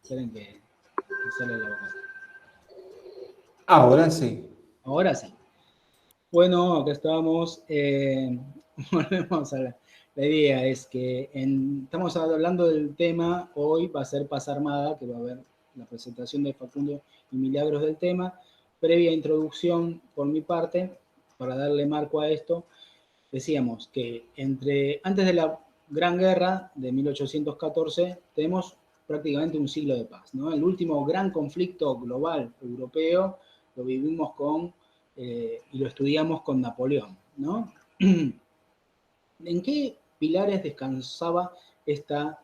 Esperen que sale la boca. Ahora sí. Ahora sí. Bueno, acá estamos. Volvemos a la idea es que estamos hablando del tema, hoy va a ser Paz Armada, que va a haber la presentación de Facundo y Milagros del tema. Previa introducción por mi parte, para darle marco a esto, decíamos que antes de la Gran Guerra de 1814 tenemos prácticamente un siglo de paz, ¿no? El último gran conflicto global europeo lo vivimos y lo estudiamos con Napoleón, ¿no? ¿En qué pilares descansaba esta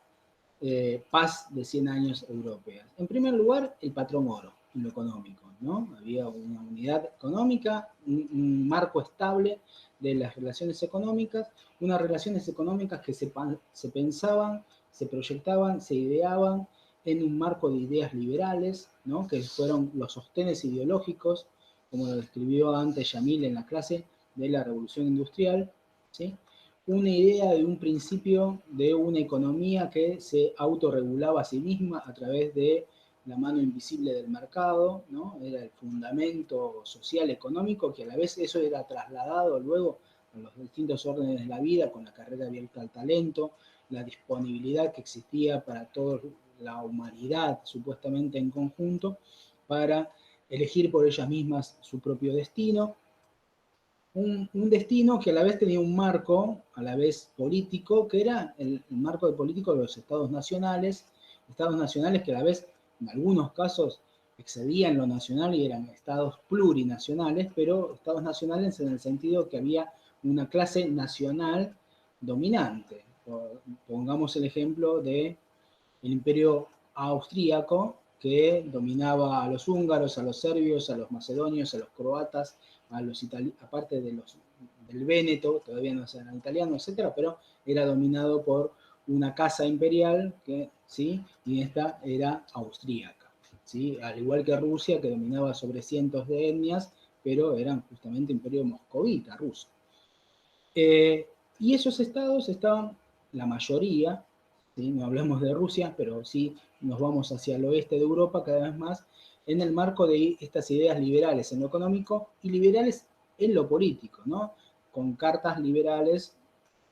paz de 100 años europeas? En primer lugar, el patrón oro, en lo económico, ¿no? Había una unidad económica, un marco estable de las relaciones económicas, unas relaciones económicas que se pensaban, se proyectaban, se ideaban en un marco de ideas liberales, ¿no? Que fueron los sostenes ideológicos, como lo describió antes Yamil en la clase de la Revolución Industrial, ¿sí? Una idea de un principio de una economía que se autorregulaba a sí misma a través de la mano invisible del mercado, ¿no? Era el fundamento social económico, que a la vez eso era trasladado luego a los distintos órdenes de la vida, con la carrera abierta al talento, la disponibilidad que existía para toda la humanidad, supuestamente en conjunto, para elegir por ellas mismas su propio destino, un destino que a la vez tenía un marco, a la vez político, que era el marco de político de los estados nacionales que a la vez, en algunos casos, excedían lo nacional y eran estados plurinacionales, pero estados nacionales en el sentido que había una clase nacional dominante. Pongamos el ejemplo de el imperio austríaco, que dominaba a los húngaros, a los serbios, a los macedonios, a los croatas, a los aparte del Véneto, todavía no eran italianos, etcétera, pero era dominado por una casa imperial que, ¿sí? Y esta era austríaca, ¿sí? Al igual que Rusia, que dominaba sobre cientos de etnias, pero eran justamente imperio moscovita, ruso. Y esos estados estaban, la mayoría, ¿sí? No hablamos de Rusia, pero sí nos vamos hacia el oeste de Europa cada vez más, en el marco de estas ideas liberales en lo económico y liberales en lo político, ¿no? Con cartas liberales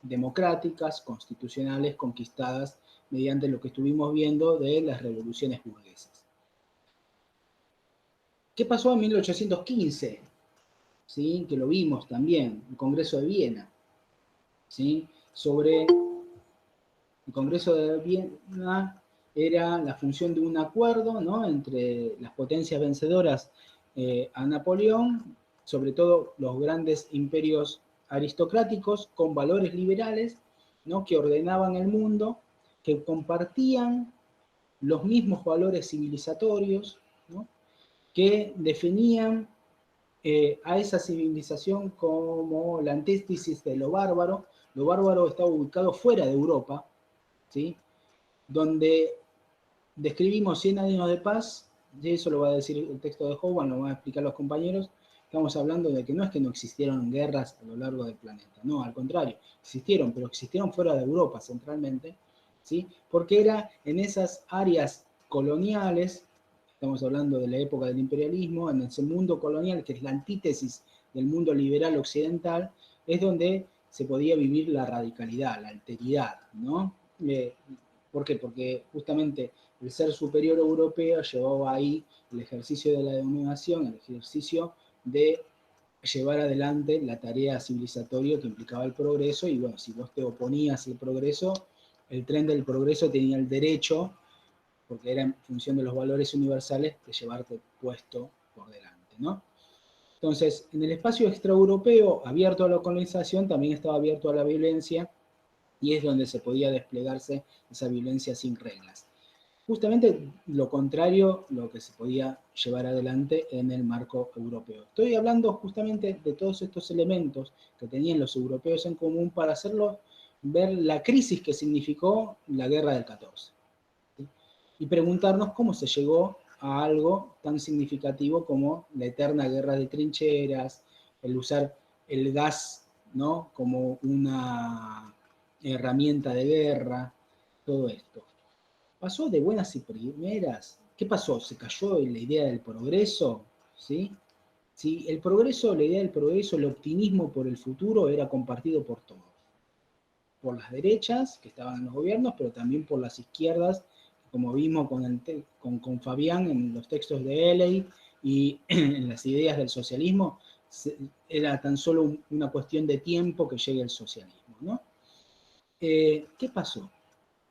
democráticas, constitucionales, conquistadas mediante lo que estuvimos viendo de las revoluciones burguesas. ¿Qué pasó en 1815? ¿Sí? Que lo vimos también, el Congreso de Viena, ¿sí? Sobre el Congreso de Viena era la función de un acuerdo, ¿no? Entre las potencias vencedoras a Napoleón, sobre todo los grandes imperios aristocráticos con valores liberales, ¿no? Que ordenaban el mundo, que compartían los mismos valores civilizatorios, ¿no? Que definían a esa civilización como la antítesis de lo bárbaro. Lo bárbaro estaba ubicado fuera de Europa, ¿sí? Donde describimos 100 años de paz, y eso lo va a decir el texto de Hogan, lo van a explicar los compañeros. Estamos hablando de que no es que no existieron guerras a lo largo del planeta, no, al contrario, existieron, pero existieron fuera de Europa centralmente, ¿sí? Porque era en esas áreas coloniales, estamos hablando de la época del imperialismo, en ese mundo colonial que es la antítesis del mundo liberal occidental, es donde se podía vivir la radicalidad, la alteridad, ¿no? ¿Por qué? Porque justamente el ser superior europeo llevaba ahí el ejercicio de la dominación, el ejercicio de llevar adelante la tarea civilizatoria que implicaba el progreso, y bueno, si vos te oponías al progreso, el tren del progreso tenía el derecho, porque era en función de los valores universales, de llevarte puesto por delante, ¿no? Entonces, en el espacio extraeuropeo, abierto a la colonización, también estaba abierto a la violencia, y es donde se podía desplegarse esa violencia sin reglas. Justamente lo contrario, lo que se podía llevar adelante en el marco europeo. Estoy hablando justamente de todos estos elementos que tenían los europeos en común para hacerlo ver la crisis que significó la guerra del 14. ¿Sí? Y preguntarnos cómo se llegó a algo tan significativo como la eterna guerra de trincheras, el usar el gas, ¿no? Como una herramienta de guerra, todo esto. pasó de buenas y primeras. ¿Qué pasó? ¿Se cayó la idea del progreso? ¿Sí? Sí, el progreso, la idea del progreso, el optimismo por el futuro era compartido por todos. Por las derechas, que estaban en los gobiernos, pero también por las izquierdas, como vimos con Fabián en los textos de Eley y en las ideas del socialismo, era tan solo una cuestión de tiempo que llegue el socialismo, ¿no? ¿Qué pasó?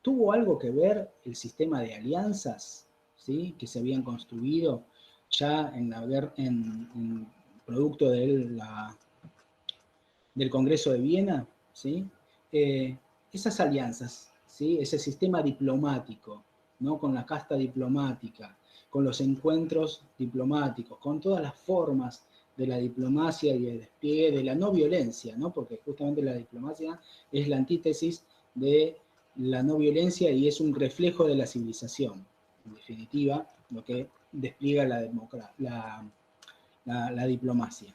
¿Tuvo algo que ver el sistema de alianzas, ¿sí?, que se habían construido ya en producto del Congreso de Viena? ¿Sí? Eh, Esas alianzas, ¿sí?, ese sistema diplomático, ¿no?, con la casta diplomática, con los encuentros diplomáticos, con todas las formas de la diplomacia y el despliegue de la no violencia, ¿no?, porque justamente la diplomacia es la antítesis de la no violencia y es un reflejo de la civilización, en definitiva, lo que despliega la diplomacia.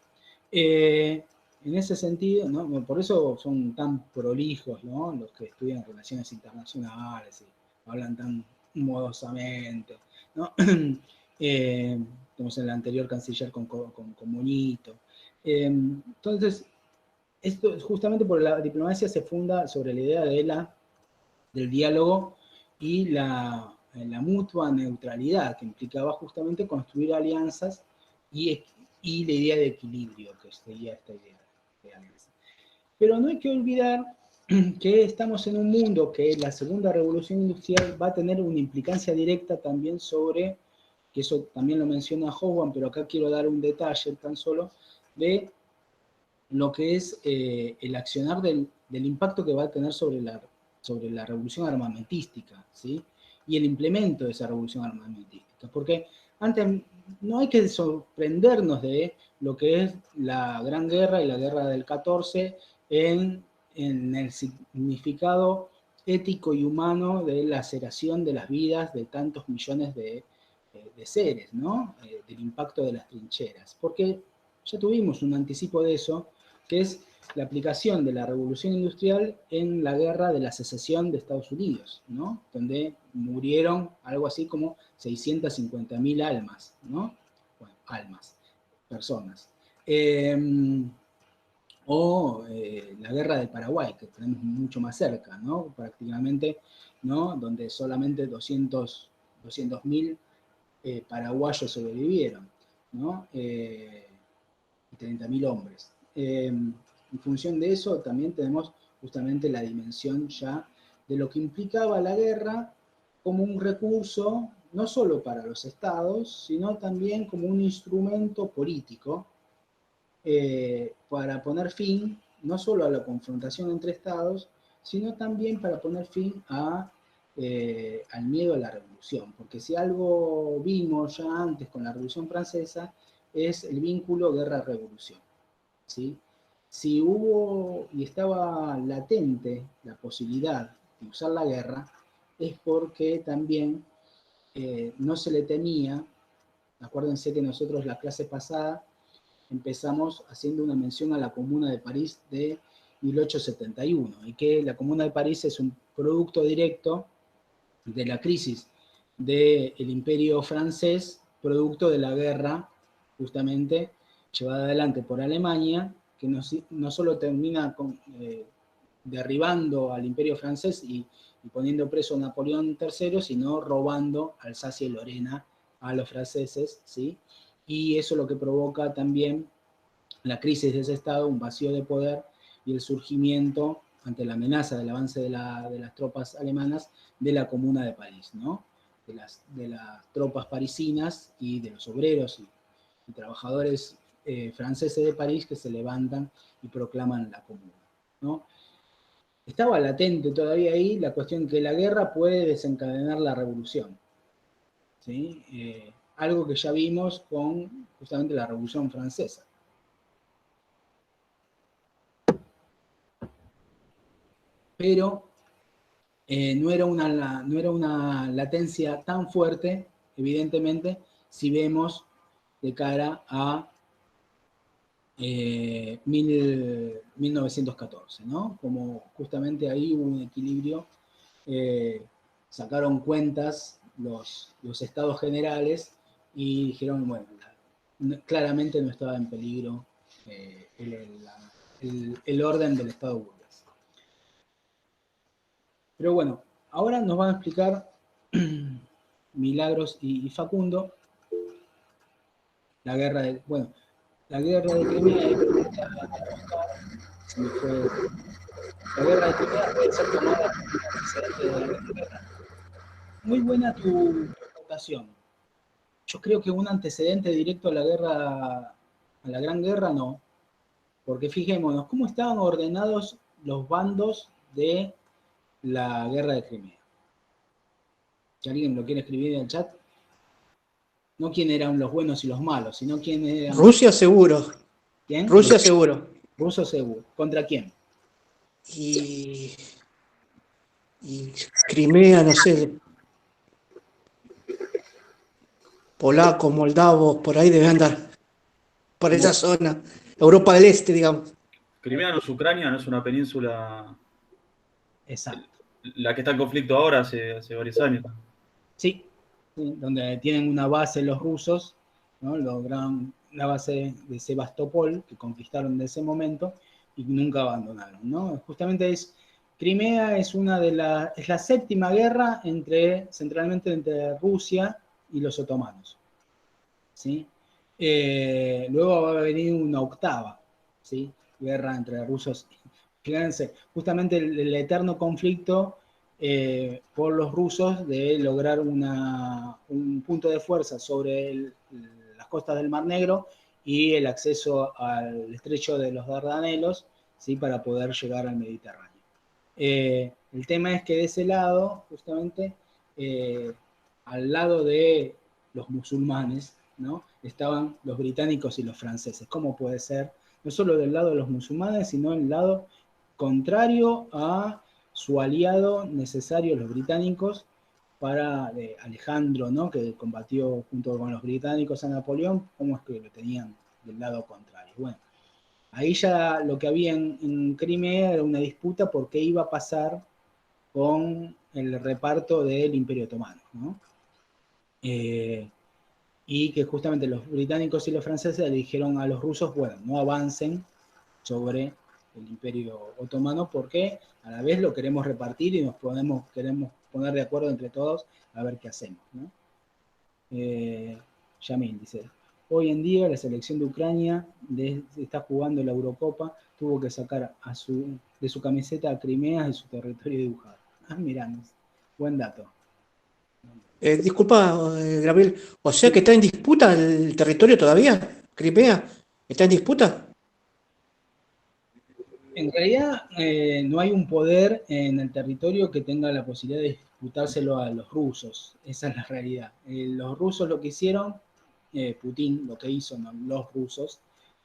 En ese sentido, ¿no?, por eso son tan prolijos, ¿no?, los que estudian relaciones internacionales y hablan tan modosamente, ¿no? Como el anterior canciller con Monito. Entonces, esto justamente porque la diplomacia se funda sobre la idea del diálogo y la mutua neutralidad, que implicaba justamente construir alianzas y, y la idea de equilibrio que seguía esta idea de alianza. Pero no hay que olvidar que estamos en un mundo que la segunda revolución industrial va a tener una implicancia directa también sobre, que eso también lo menciona Hogan, pero acá quiero dar un detalle tan solo, de lo que es el accionar del impacto que va a tener sobre la revolución armamentística, ¿sí?, y el implemento de esa revolución armamentística. Porque antes no hay que sorprendernos de lo que es la Gran Guerra y la Guerra del 14 en el significado ético y humano de la laceración de las vidas de tantos millones de seres, ¿no? Del impacto de las trincheras. Porque ya tuvimos un anticipo de eso, que es la aplicación de la revolución industrial en la guerra de la secesión de Estados Unidos, ¿no?, donde murieron algo así como 650.000 almas, ¿no? Bueno, almas, personas. La guerra del Paraguay, que tenemos mucho más cerca, ¿no?, prácticamente, ¿no?, donde solamente 200.000 paraguayos sobrevivieron, ¿no? 30.000 hombres. En función de eso también tenemos justamente la dimensión ya de lo que implicaba la guerra como un recurso no solo para los estados, sino también como un instrumento político para poner fin no solo a la confrontación entre estados, sino también para poner fin al miedo a la revolución. Porque si algo vimos ya antes con la Revolución Francesa, es el vínculo guerra-revolución, ¿sí? Si hubo y estaba latente la posibilidad de usar la guerra, es porque también no se le temía. Acuérdense que nosotros la clase pasada empezamos haciendo una mención a la Comuna de París de 1871, y que la Comuna de París es un producto directo de la crisis del Imperio francés, producto de la guerra justamente llevada adelante por Alemania, que no solo termina derribando al Imperio francés y poniendo preso a Napoleón III, sino robando Alsacia y Lorena a los franceses, ¿sí? Y eso es lo que provoca también la crisis de ese Estado, un vacío de poder y el surgimiento, ante la amenaza del avance de las tropas alemanas, de la Comuna de París, ¿no? De las tropas parisinas y de los obreros y trabajadores franceses de París que se levantan y proclaman la Comuna, ¿no? Estaba latente todavía ahí la cuestión que la guerra puede desencadenar la revolución, ¿sí? Algo que ya vimos con justamente la Revolución Francesa. Pero no era una latencia tan fuerte, evidentemente, si vemos de cara a 1914, ¿no? Como justamente ahí hubo un equilibrio sacaron cuentas los estados generales y dijeron, bueno, claramente no estaba en peligro el orden del Estado burgués. Pero bueno, ahora nos van a explicar Milagros y Facundo la guerra de, bueno, la guerra de Crimea, la guerra de Crimea puede ser tomada como un antecedente de la Gran Guerra. Muy buena tu votación. Yo creo que un antecedente directo a la guerra, a la Gran Guerra, no. Porque fijémonos, ¿cómo estaban ordenados los bandos de la guerra de Crimea? Si alguien lo quiere escribir en el chat. No quién eran los buenos y los malos, sino quién eran... Rusia seguro. ¿Quién? Rusia seguro. Rusos seguro. ¿Contra quién? Y Crimea, no sé, polacos, moldavos, por ahí debe andar, por esa zona. Europa del Este, digamos. Crimea no es Ucrania, no es una península. Exacto. La que está en conflicto ahora hace varios años. Sí, sí, donde tienen una base los rusos, ¿no? Lograron la base de Sebastopol, que conquistaron de ese momento y nunca abandonaron, ¿no? Justamente Crimea es es la séptima guerra centralmente entre Rusia y los otomanos, ¿sí? Luego va a venir una octava, ¿sí? Guerra entre rusos. Fíjense, justamente el eterno conflicto por los rusos de lograr un punto de fuerza sobre las costas del Mar Negro y el acceso al estrecho de los Dardanelos, ¿sí? Para poder llegar al Mediterráneo. El tema es que de ese lado, justamente, al lado de los musulmanes, ¿no? Estaban los británicos y los franceses. ¿Cómo puede ser? No solo del lado de los musulmanes, sino del lado contrario a su aliado necesario, los británicos, para Alejandro, ¿no? Que combatió junto con los británicos a Napoleón. ¿Cómo es que lo tenían del lado contrario? Bueno, ahí ya lo que había en Crimea era una disputa por qué iba a pasar con el reparto del Imperio Otomano, ¿no? Y que justamente los británicos y los franceses le dijeron a los rusos, bueno, no avancen sobre el Imperio Otomano porque a la vez lo queremos repartir y queremos poner de acuerdo entre todos a ver qué hacemos, ¿no? Yamil dice, hoy en día la selección de Ucrania está jugando la Eurocopa, tuvo que sacar de su camiseta a Crimea y su territorio dibujado. Ah, miramos, buen dato. Disculpa, Gabriel, o sea que está en disputa el territorio todavía, Crimea, ¿está en disputa? En realidad no hay un poder en el territorio que tenga la posibilidad de disputárselo a los rusos, esa es la realidad. Los rusos lo que hicieron, Putin lo que hizo, no, los rusos,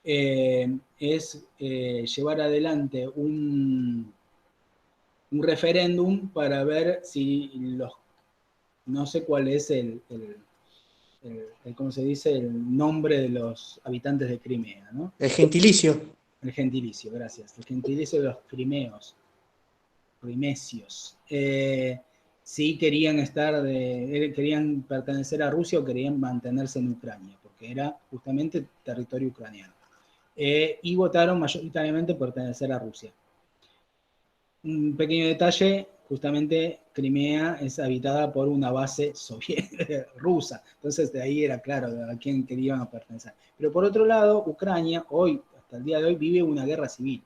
es llevar adelante un referéndum para ver si no sé cuál es ¿cómo se dice? El nombre de los habitantes de Crimea, ¿no? El gentilicio. El gentilicio, gracias. El gentilicio de los crimeos, crimesios. Sí querían querían pertenecer a Rusia o querían mantenerse en Ucrania, porque era justamente territorio ucraniano. Y votaron mayoritariamente por pertenecer a Rusia. Un pequeño detalle, justamente Crimea es habitada por una base rusa, entonces de ahí era claro a quién querían pertenecer. Pero por otro lado, Ucrania hoy, hasta el día de hoy, vive una guerra civil.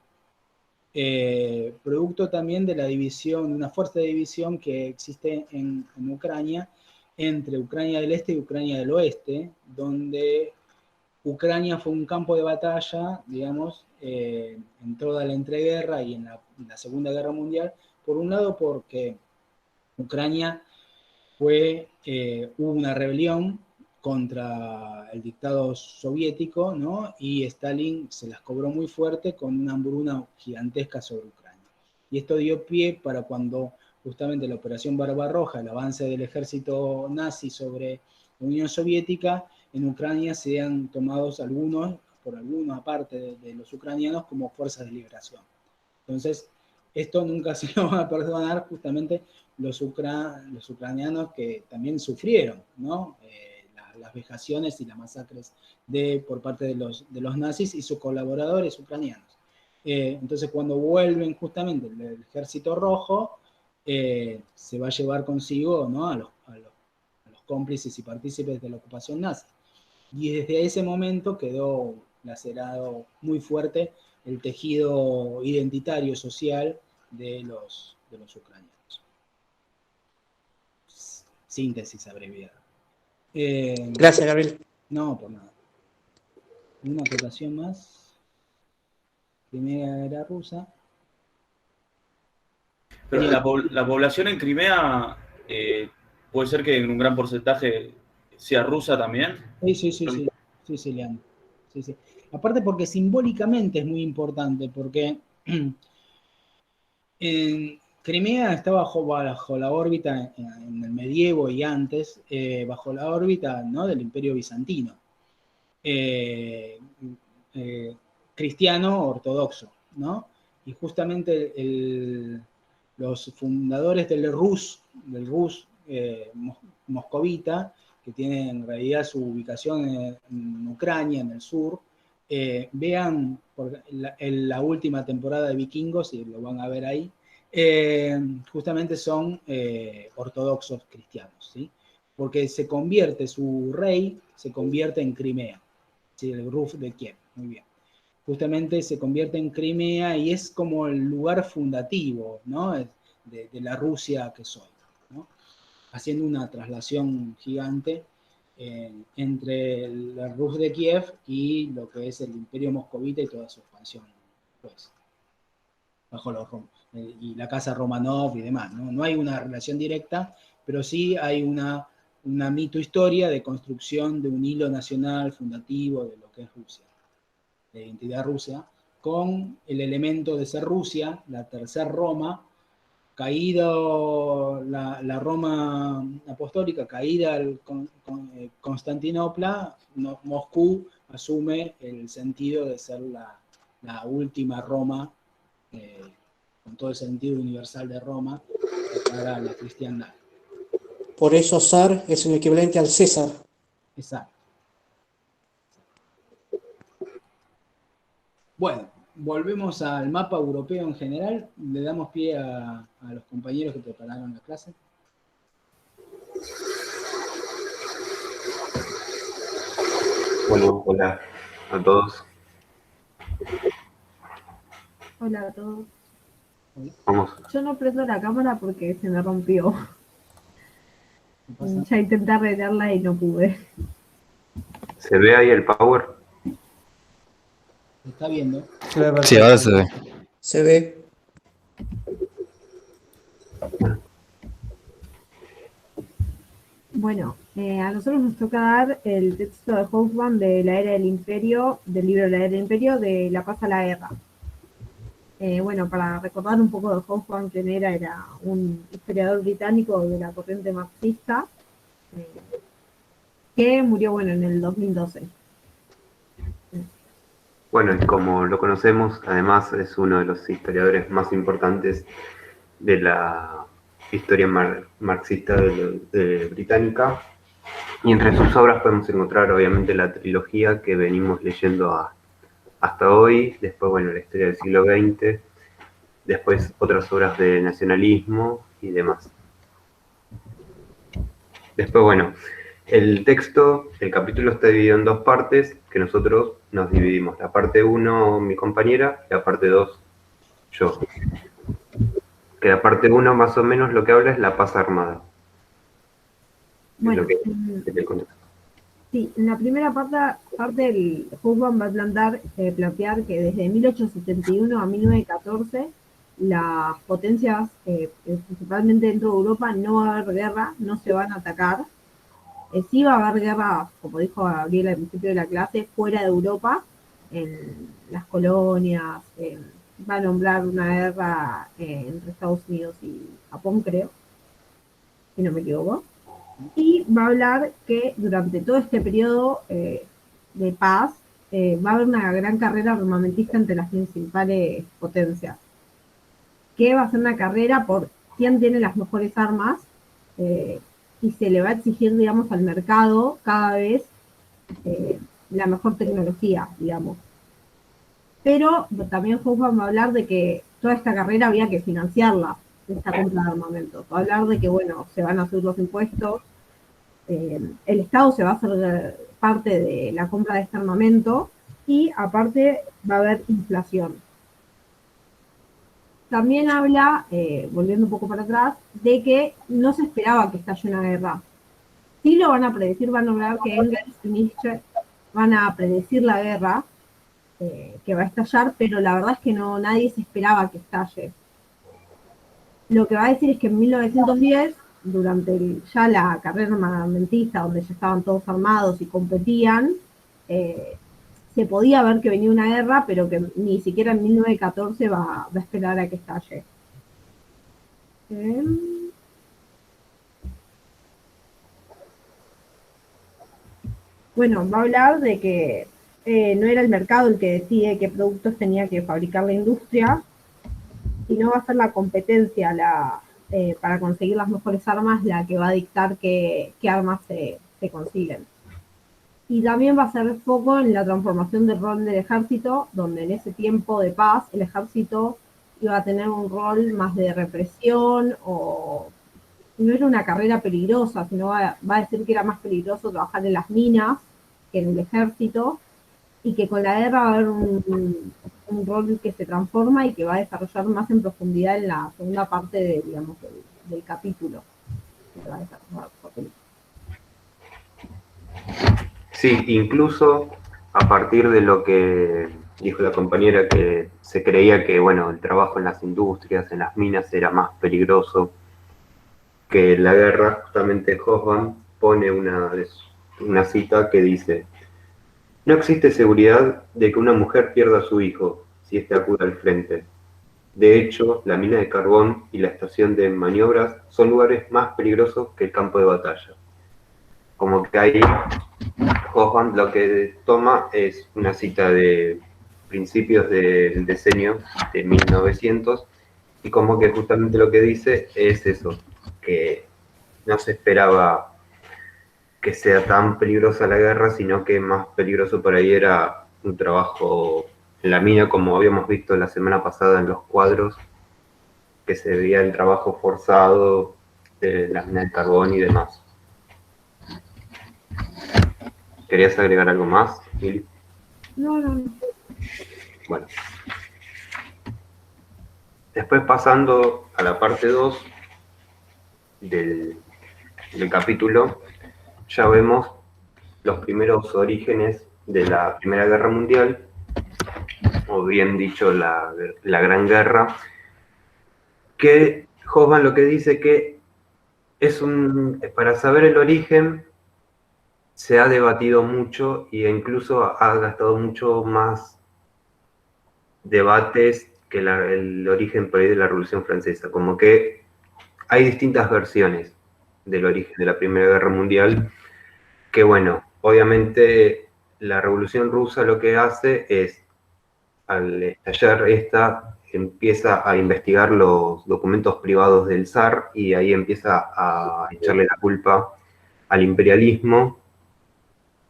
Producto también de la división, una fuerte división que existe en Ucrania, entre Ucrania del Este y Ucrania del Oeste, donde Ucrania fue un campo de batalla, digamos, en toda la entreguerra y en la Segunda Guerra Mundial, por un lado porque Ucrania hubo una rebelión contra el dictado soviético, ¿no? Y Stalin se las cobró muy fuerte con una hambruna gigantesca sobre Ucrania. Y esto dio pie para cuando justamente la Operación Barbarroja, el avance del ejército nazi sobre la Unión Soviética, en Ucrania sean tomados por algunos aparte de los ucranianos, como fuerzas de liberación. Entonces, esto nunca se lo van a perdonar justamente los ucranianos que también sufrieron, ¿no? Las vejaciones y las masacres por parte de los nazis y sus colaboradores ucranianos. Entonces, cuando vuelven justamente el Ejército Rojo, se va a llevar consigo, ¿no? a los cómplices y partícipes de la ocupación nazi. Y desde ese momento quedó lacerado muy fuerte el tejido identitario social de los ucranianos. Síntesis abreviada. Gracias, Gabriel. No, por nada. Una acotación más. Primera Guerra Rusa. Pero la población en Crimea puede ser que en un gran porcentaje sea rusa también. Sí, Leandro. Sí. Aparte porque simbólicamente es muy importante, porque en Crimea está bajo la órbita, en el medievo y antes, bajo la órbita, ¿no? del Imperio Bizantino. Cristiano ortodoxo, ¿no? Y justamente los fundadores del Rus moscovita, que tiene en realidad su ubicación en Ucrania, en el sur, vean la última temporada de Vikingos, y lo van a ver ahí, justamente son ortodoxos cristianos, ¿sí? Porque su rey se convierte en Crimea, ¿sí? El Ruf de Kiev, muy bien. Justamente se convierte en Crimea y es como el lugar fundativo, ¿no? de la Rusia que soy, ¿no? Haciendo una traslación gigante entre el Rus de Kiev y lo que es el Imperio Moscovita y toda su expansión, pues, bajo los romos, y la casa Romanov y demás, ¿no? No hay una relación directa, pero sí hay una mito-historia de construcción de un hilo nacional fundativo de lo que es Rusia, de identidad rusa, con el elemento de ser Rusia, la tercera Roma, caído la Roma apostólica, caída Constantinopla, Moscú asume el sentido de ser la última Roma, con todo el sentido universal de Roma, para la cristiandad. Por eso zar es un equivalente al César. Exacto. Bueno, volvemos al mapa europeo en general. Le damos pie a los compañeros que prepararon la clase. Bueno, hola a todos. Hola a todos. Vamos. Yo no prendo la cámara porque se me rompió. ¿Qué pasa? Ya intenté arreglarla y no pude. ¿Se ve ahí el power? ¿Se está viendo? Sí, ahora se ve. Se ve. Bueno, a nosotros nos toca dar el texto de Hoffman de La Era del Imperio, del libro La Era del Imperio, de La Paz a la Guerra. Bueno, para recordar un poco de Hoffman, quién era un historiador británico de la corriente marxista, que murió, bueno, en el 2012. Bueno, y como lo conocemos, además es uno de los historiadores más importantes de la historia marxista británica. Y entre sus obras podemos encontrar, obviamente, la trilogía que venimos leyendo hasta hoy, después, bueno, la historia del siglo XX, después otras obras de nacionalismo y demás. Después, bueno, el capítulo está dividido en dos partes, que nosotros nos dividimos. La parte 1, mi compañera, y la parte 2, yo. Que la parte 1 más o menos lo que habla es la paz armada. Bueno, sí, en la primera parte el Hoffman va a plantear que desde 1871 a 1914 las potencias, principalmente dentro de Europa, no va a haber guerra, no se van a atacar. Sí va a haber guerra, como dijo Gabriel al principio de la clase, fuera de Europa, en las colonias. Va a nombrar una guerra entre Estados Unidos y Japón, creo, si no me equivoco. Y va a hablar que durante todo este periodo de paz va a haber una gran carrera armamentista entre las principales potencias, que va a ser una carrera por quién tiene las mejores armas, y se le va a exigir, digamos, al mercado cada vez la mejor tecnología, digamos. Pero también Hoffman va a hablar de que toda esta carrera había que financiarla, esta compra de armamento. Va a hablar de que, bueno, se van a subir los impuestos, el Estado se va a hacer parte de la compra de este armamento y aparte va a haber inflación. También habla, volviendo un poco para atrás, de que no se esperaba que estalle una guerra. Sí lo van a predecir, van a hablar que Engels y Nietzsche van a predecir la guerra que va a estallar, pero la verdad es que no, nadie se esperaba que estalle. Lo que va a decir es que en 1910, durante ya la carrera armamentista, donde ya estaban todos armados y competían, se podía ver que venía una guerra, pero que ni siquiera en 1914 va a esperar a que estalle. Bueno, va a hablar de que no era el mercado el que decide qué productos tenía que fabricar la industria, sino va a ser la competencia para conseguir las mejores armas la que va a dictar qué armas se consiguen. Y también va a ser foco en la transformación del rol del ejército, donde en ese tiempo de paz el ejército iba a tener un rol más de represión, o no era una carrera peligrosa, sino va a decir que era más peligroso trabajar en las minas que en el ejército, y que con la guerra va a haber un rol que se transforma y que va a desarrollar más en profundidad en la segunda parte digamos, del capítulo. Que va a desarrollar por película. Sí, incluso a partir de lo que dijo la compañera, que se creía que, bueno, el trabajo en las industrias, en las minas, era más peligroso que la guerra. Justamente Hoffman pone una cita que dice: no existe seguridad de que una mujer pierda a su hijo si éste acude al frente. De hecho, la mina de carbón y la estación de maniobras son lugares más peligrosos que el campo de batalla. Como que ahí Hoffman lo que toma es una cita de principios del decenio de 1900, y como que justamente lo que dice es eso, que no se esperaba que sea tan peligrosa la guerra, sino que más peligroso por ahí era un trabajo en la mina, como habíamos visto la semana pasada en los cuadros, que se veía el trabajo forzado de las minas de carbón y demás. ¿Querías agregar algo más, Mili? No. Bueno. Después, pasando a la parte 2 del capítulo, ya vemos los primeros orígenes de la Primera Guerra Mundial, o bien dicho, la Gran Guerra, que Hoffman lo que dice que para saber el origen se ha debatido mucho, e incluso ha gastado mucho más debates que el origen por ahí de la Revolución Francesa. Como que hay distintas versiones del origen de la Primera Guerra Mundial, que bueno, obviamente la Revolución Rusa lo que hace es, al estallar esta, empieza a investigar los documentos privados del zar, y ahí empieza a echarle la culpa al imperialismo.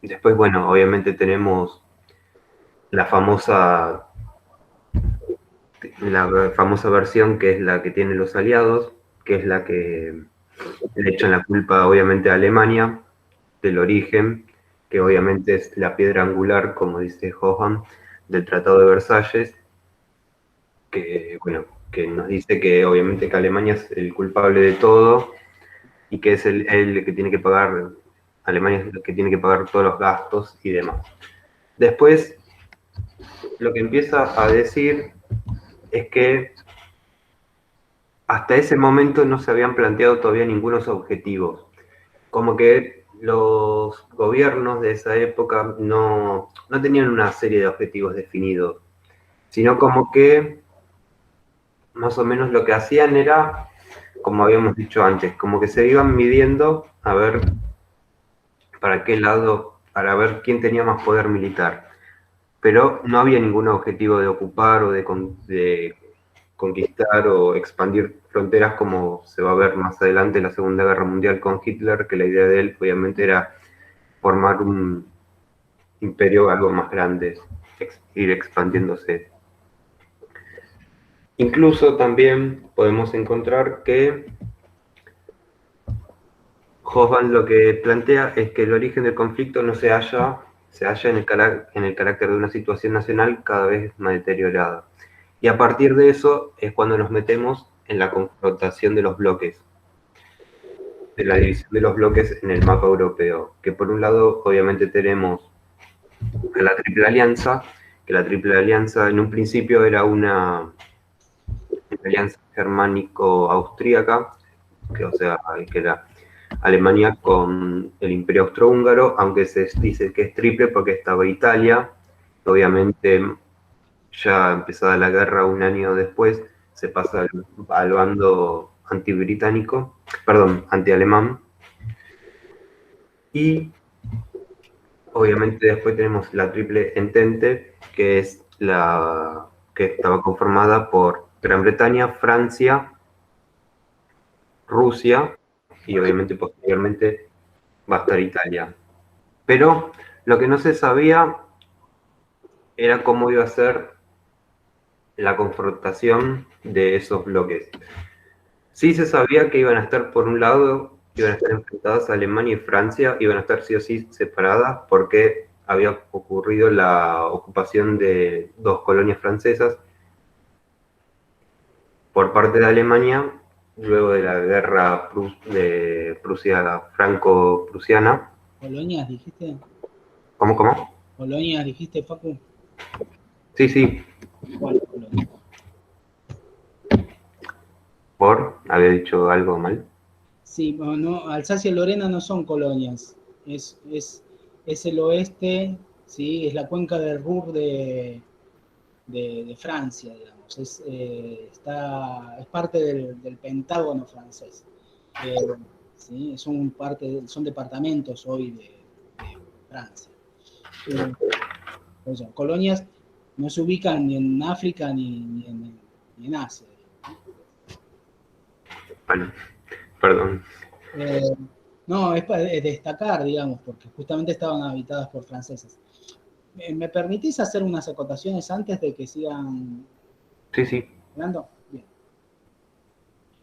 Después, bueno, obviamente tenemos la famosa versión, que es la que tienen los aliados, que es la que le echan la culpa obviamente a Alemania del origen, que obviamente es la piedra angular, como dice Hoffman, del Tratado de Versalles, que bueno, que nos dice que obviamente que Alemania es el culpable de todo, y que es el que tiene que pagar, Alemania es el que tiene que pagar todos los gastos y demás. Después, lo que empieza a decir es que hasta ese momento no se habían planteado todavía ningunos objetivos. Como que los gobiernos de esa época no tenían una serie de objetivos definidos, sino como que más o menos lo que hacían era, como habíamos dicho antes, como que se iban midiendo a ver para qué lado, para ver quién tenía más poder militar. Pero no había ningún objetivo de ocupar o de conquistar o expandir fronteras, como se va a ver más adelante en la Segunda Guerra Mundial con Hitler, que la idea de él obviamente era formar un imperio algo más grande, ir expandiéndose. Incluso también podemos encontrar que Hobsbawm lo que plantea es que el origen del conflicto no se halla en el carácter de una situación nacional cada vez más deteriorada. Y a partir de eso es cuando nos metemos en la confrontación de los bloques, de la división de los bloques en el mapa europeo, que por un lado obviamente tenemos a la Triple Alianza, que la Triple Alianza en un principio era una alianza germánico-austríaca, que era Alemania con el Imperio Austrohúngaro, aunque se dice que es triple porque estaba Italia. Obviamente, ya empezada la guerra un año después, se pasa al bando anti-británico, perdón, anti-alemán. Y obviamente después tenemos la Triple Entente, que es la que estaba conformada por Gran Bretaña, Francia, Rusia, y obviamente posteriormente va a estar Italia. Pero lo que no se sabía era cómo iba a ser la confrontación de esos bloques. Sí se sabía que iban a estar, por un lado, iban a estar enfrentadas a Alemania y Francia, iban a estar sí o sí separadas porque había ocurrido la ocupación de 2 colonias francesas por parte de Alemania, luego de la guerra de Prusia franco-prusiana. ¿Colonias dijiste? ¿Cómo? ¿Colonias dijiste, Facu? Sí. ¿Cuál colonia? ¿Había dicho algo mal? Sí, no, Alsacia y Lorena no son colonias, es el oeste, ¿sí? Es la cuenca del Ruhr de Francia, digamos, es parte del Pentágono francés. ¿Sí? Son departamentos hoy de Francia. Colonias no se ubican ni en África ni en Asia. Bueno, perdón. No, es para destacar, digamos, porque justamente estaban habitadas por franceses. ¿Me permitís hacer unas acotaciones antes de que sigan Sí. hablando? Bien.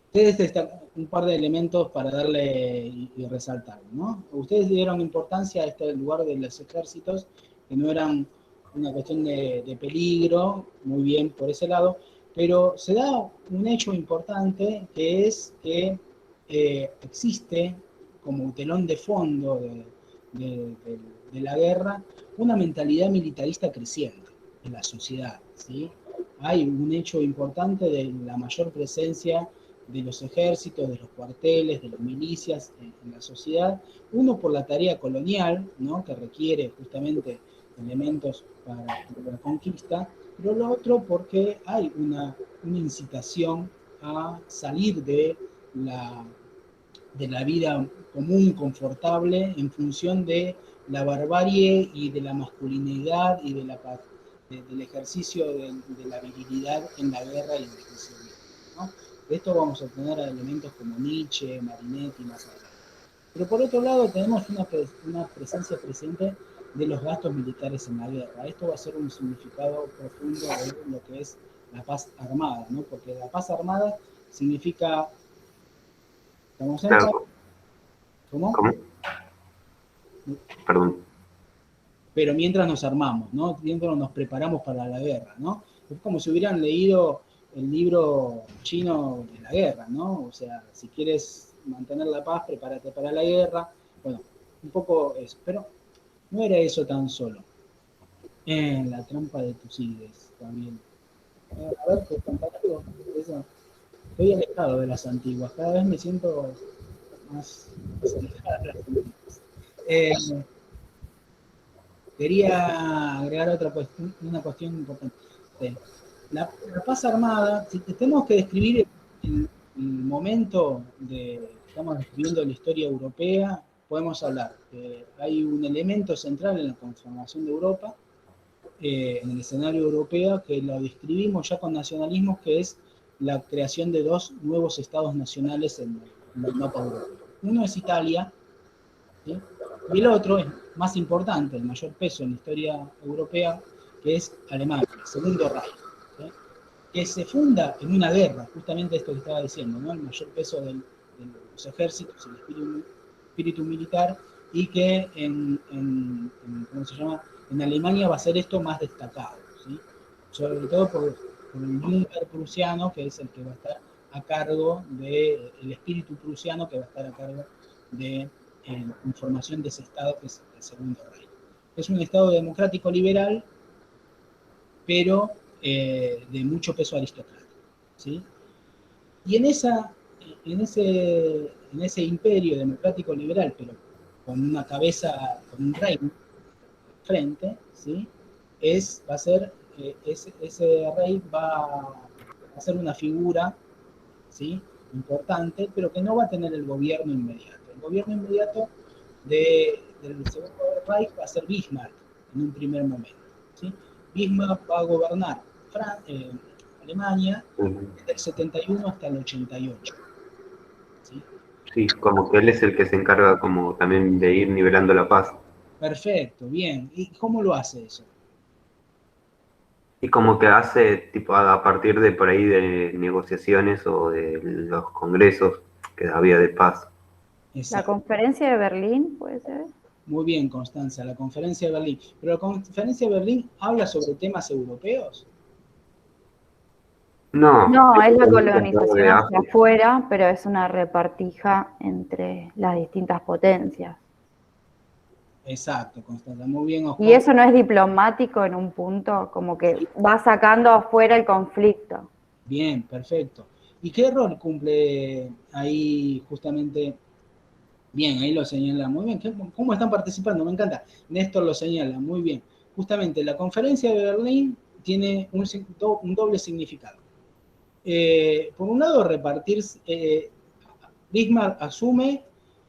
Ustedes un par de elementos para darle y resaltar, ¿no? Ustedes dieron importancia a este lugar de los ejércitos, que no eran una cuestión de peligro, muy bien por ese lado, pero se da un hecho importante, que es que existe como telón de fondo de la guerra una mentalidad militarista creciente en la sociedad, ¿sí? Hay un hecho importante de la mayor presencia de los ejércitos, de los cuarteles, de las milicias en la sociedad, uno por la tarea colonial, ¿no? Que requiere justamente elementos para la conquista, pero lo otro porque hay una incitación a salir de la vida común, confortable, en función de la barbarie y de la masculinidad y del ejercicio de la virilidad en la guerra y en el crecimiento, ¿no? De esto vamos a tener elementos como Nietzsche, Marinetti, más adelante. Pero por otro lado tenemos una presencia presente de los gastos militares en la guerra. Esto va a ser un significado profundo de lo que es la paz armada, ¿no? Porque la paz armada significa... ¿Estamos en Claro. ¿Cómo? Perdón. Pero mientras nos armamos, ¿no? Mientras nos preparamos para la guerra, ¿no? Es como si hubieran leído el libro chino de la guerra, ¿no? O sea, si quieres mantener la paz, prepárate para la guerra. Bueno, un poco eso. Pero no era eso tan solo. La trampa de Tucídides también. A ver, ¿qué comparativo? Estoy alejado de las antiguas. Cada vez me siento más alejado de las antiguas. Quería agregar una cuestión importante. La paz armada, si tenemos que describir el momento que estamos describiendo la historia europea, podemos hablar. Hay un elemento central en la conformación de Europa, en el escenario europeo, que lo describimos ya con nacionalismos, que es la creación de 2 nuevos estados nacionales en el mapa europeo. Uno es Italia, ¿sí? Y el otro es más importante, el mayor peso en la historia europea, que es Alemania, el Segundo Reich, ¿sí? Que se funda en una guerra, justamente esto que estaba diciendo, ¿no? El mayor peso de los ejércitos, el espíritu militar, y que ¿cómo se llama? En Alemania va a ser esto más destacado, ¿sí? Sobre todo por el Junker prusiano, que es el que va a estar a cargo el espíritu prusiano, que va a estar a cargo de información de ese Estado, que es el Segundo Reich. Es un Estado democrático liberal, pero de mucho peso aristocrático, ¿sí? Y en ese imperio democrático liberal, pero con una cabeza, con un rey frente, ¿sí? Ese rey va a ser una figura, ¿sí? Importante, pero que no va a tener el gobierno inmediato. El gobierno inmediato del Segundo Reich va a ser Bismarck en un primer momento, ¿sí? Bismarck va a gobernar Alemania desde el 71 hasta el 88. ¿Sí? Sí, como que él es el que se encarga como también de ir nivelando la paz. Perfecto, bien. ¿Y cómo lo hace eso? Y como que hace, tipo, a partir de por ahí de negociaciones o de los congresos que había de paz. La Exacto. conferencia de Berlín, ¿puede ser? Muy bien, Constanza, la conferencia de Berlín. Pero la conferencia de Berlín habla sobre temas europeos. No, No, es la de colonización hacia África. afuera, pero es una repartija entre las distintas potencias. Exacto, Constanza, muy bien, Oscar. Y eso no es diplomático en un punto, como que va sacando afuera el conflicto. Bien, perfecto. ¿Y qué rol cumple ahí justamente? Bien, ahí lo señala muy bien. ¿Cómo están participando? Me encanta. Néstor lo señala muy bien. Justamente la conferencia de Berlín tiene un doble significado. Por un lado, Bismarck asume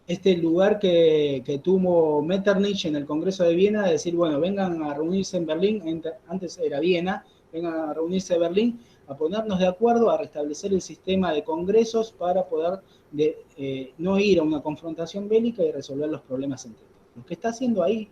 este lugar que tuvo Metternich en el Congreso de Viena, de decir, bueno, vengan a reunirse en Berlín, antes era Viena, vengan a reunirse en Berlín, a ponernos de acuerdo, a restablecer el sistema de congresos para poder no ir a una confrontación bélica y resolver los problemas entre todos. Lo que está haciendo ahí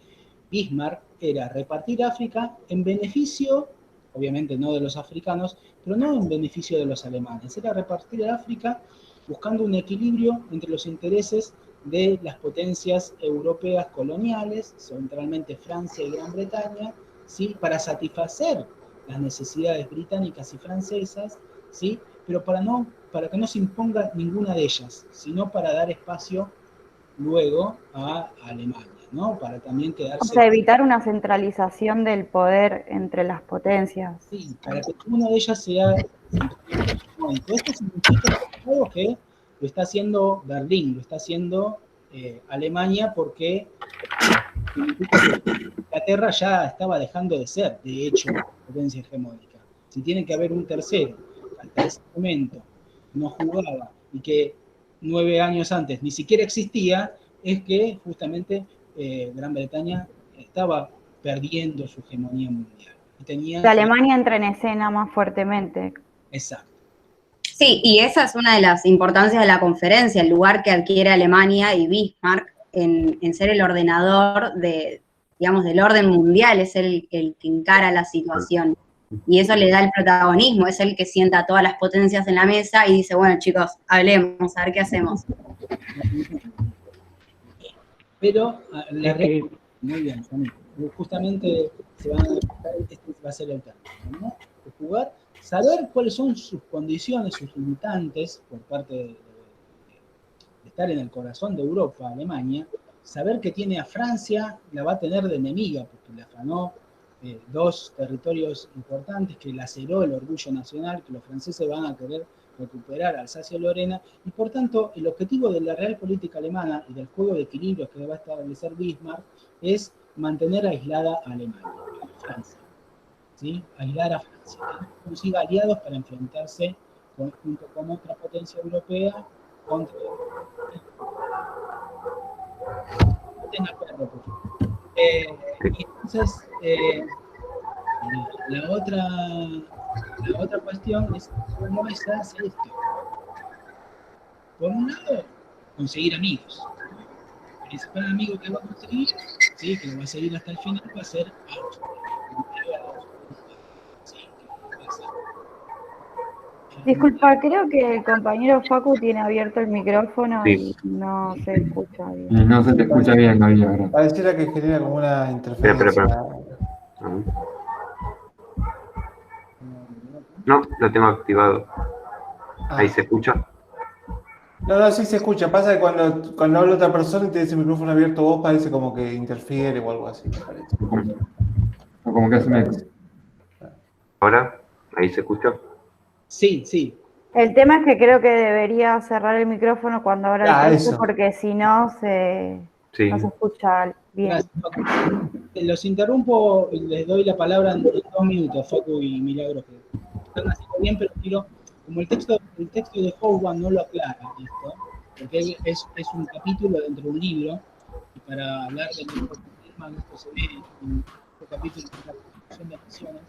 Bismarck era repartir África en beneficio, obviamente no de los africanos, pero no en beneficio de los alemanes, era repartir África buscando un equilibrio entre los intereses de las potencias europeas coloniales, centralmente Francia y Gran Bretaña, ¿sí? Para satisfacer las necesidades británicas y francesas, ¿sí? Pero para que no se imponga ninguna de ellas, sino para dar espacio luego a Alemania, ¿no? Para también quedarse... O sea, evitar una centralización del poder entre las potencias. Sí, para que una de ellas sea... Esto significa que lo está haciendo Berlín, lo está haciendo Alemania, porque Inglaterra ya estaba dejando de ser, de hecho, potencia hegemónica. Si tiene que haber un tercero, hasta ese momento no jugaba, y que 9 años antes ni siquiera existía, es que justamente Gran Bretaña estaba perdiendo su hegemonía mundial. La Alemania entra en escena más fuertemente. Exacto. Sí, y esa es una de las importancias de la conferencia, el lugar que adquiere Alemania y Bismarck en ser el ordenador del orden mundial, es el que encara la situación. Y eso le da el protagonismo, es el que sienta a todas las potencias en la mesa y dice, bueno, chicos, hablemos, a ver qué hacemos. Pero muy bien, justamente este va a ser el término, ¿no? De jugar, saber cuáles son sus condiciones, sus limitantes por parte de estar en el corazón de Europa, Alemania, saber que tiene a Francia, la va a tener de enemiga, porque le afanó 2 territorios importantes, que laceró el orgullo nacional, que los franceses van a querer recuperar Alsacia y Lorena, y por tanto el objetivo de la real política alemana y del juego de equilibrios que va a establecer Bismarck es mantener aislada a Alemania, a Francia, ¿sí? Aislar a Francia, que consiga aliados para enfrentarse junto con otra potencia europea contra tenga perro, por favor. Y entonces la la otra cuestión es cómo se hace esto. Por un lado, conseguir amigos. El principal amigo que va a conseguir, ¿sí? Que lo va a seguir hasta el final, va a ser Austria. ¿Sí? Que va a ser, Disculpa, creo que el compañero Facu tiene abierto el micrófono Sí. y no se escucha bien. Y no se te escucha bien, Gaby, ahora. Pareciera que genera como una interferencia. Espera. No, lo tengo activado. Ahí se escucha. No, sí se escucha. Pasa que cuando habla otra persona y te dice el micrófono abierto, vos parece como que interfiere o algo así, me parece. O como que hace un eco. Ahora, ahí se escucha. Sí. El tema es que creo que debería cerrar el micrófono cuando abra el texto, eso. porque si no Sí. no se escucha bien. Gracias, Facu. Los interrumpo y les doy la palabra en 2 minutos, Facu y Milagros, que están haciendo bien, pero quiero, como el texto de Howard no lo aclara esto, porque es un capítulo dentro de un libro, y para hablar del mismo tema, esto se ve en este capítulo de la construcción de naciones.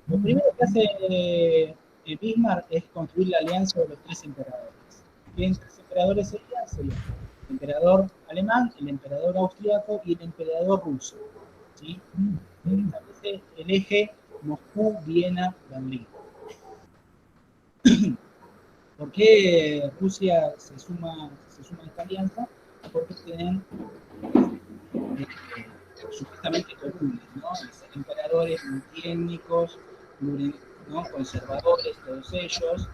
Lo primero que hace Bismarck es construir la alianza de los 3 emperadores. ¿Qué 3 emperadores serían? Serían el emperador alemán, el emperador austriaco y el emperador ruso. ¿Sí? Establece el eje Moscú-Viena-Berlín. ¿Por qué Rusia se suma a esta alianza? Porque tienen supuestamente comunes, ¿no? Ser emperadores muy técnicos, ¿no? Conservadores, todos ellos.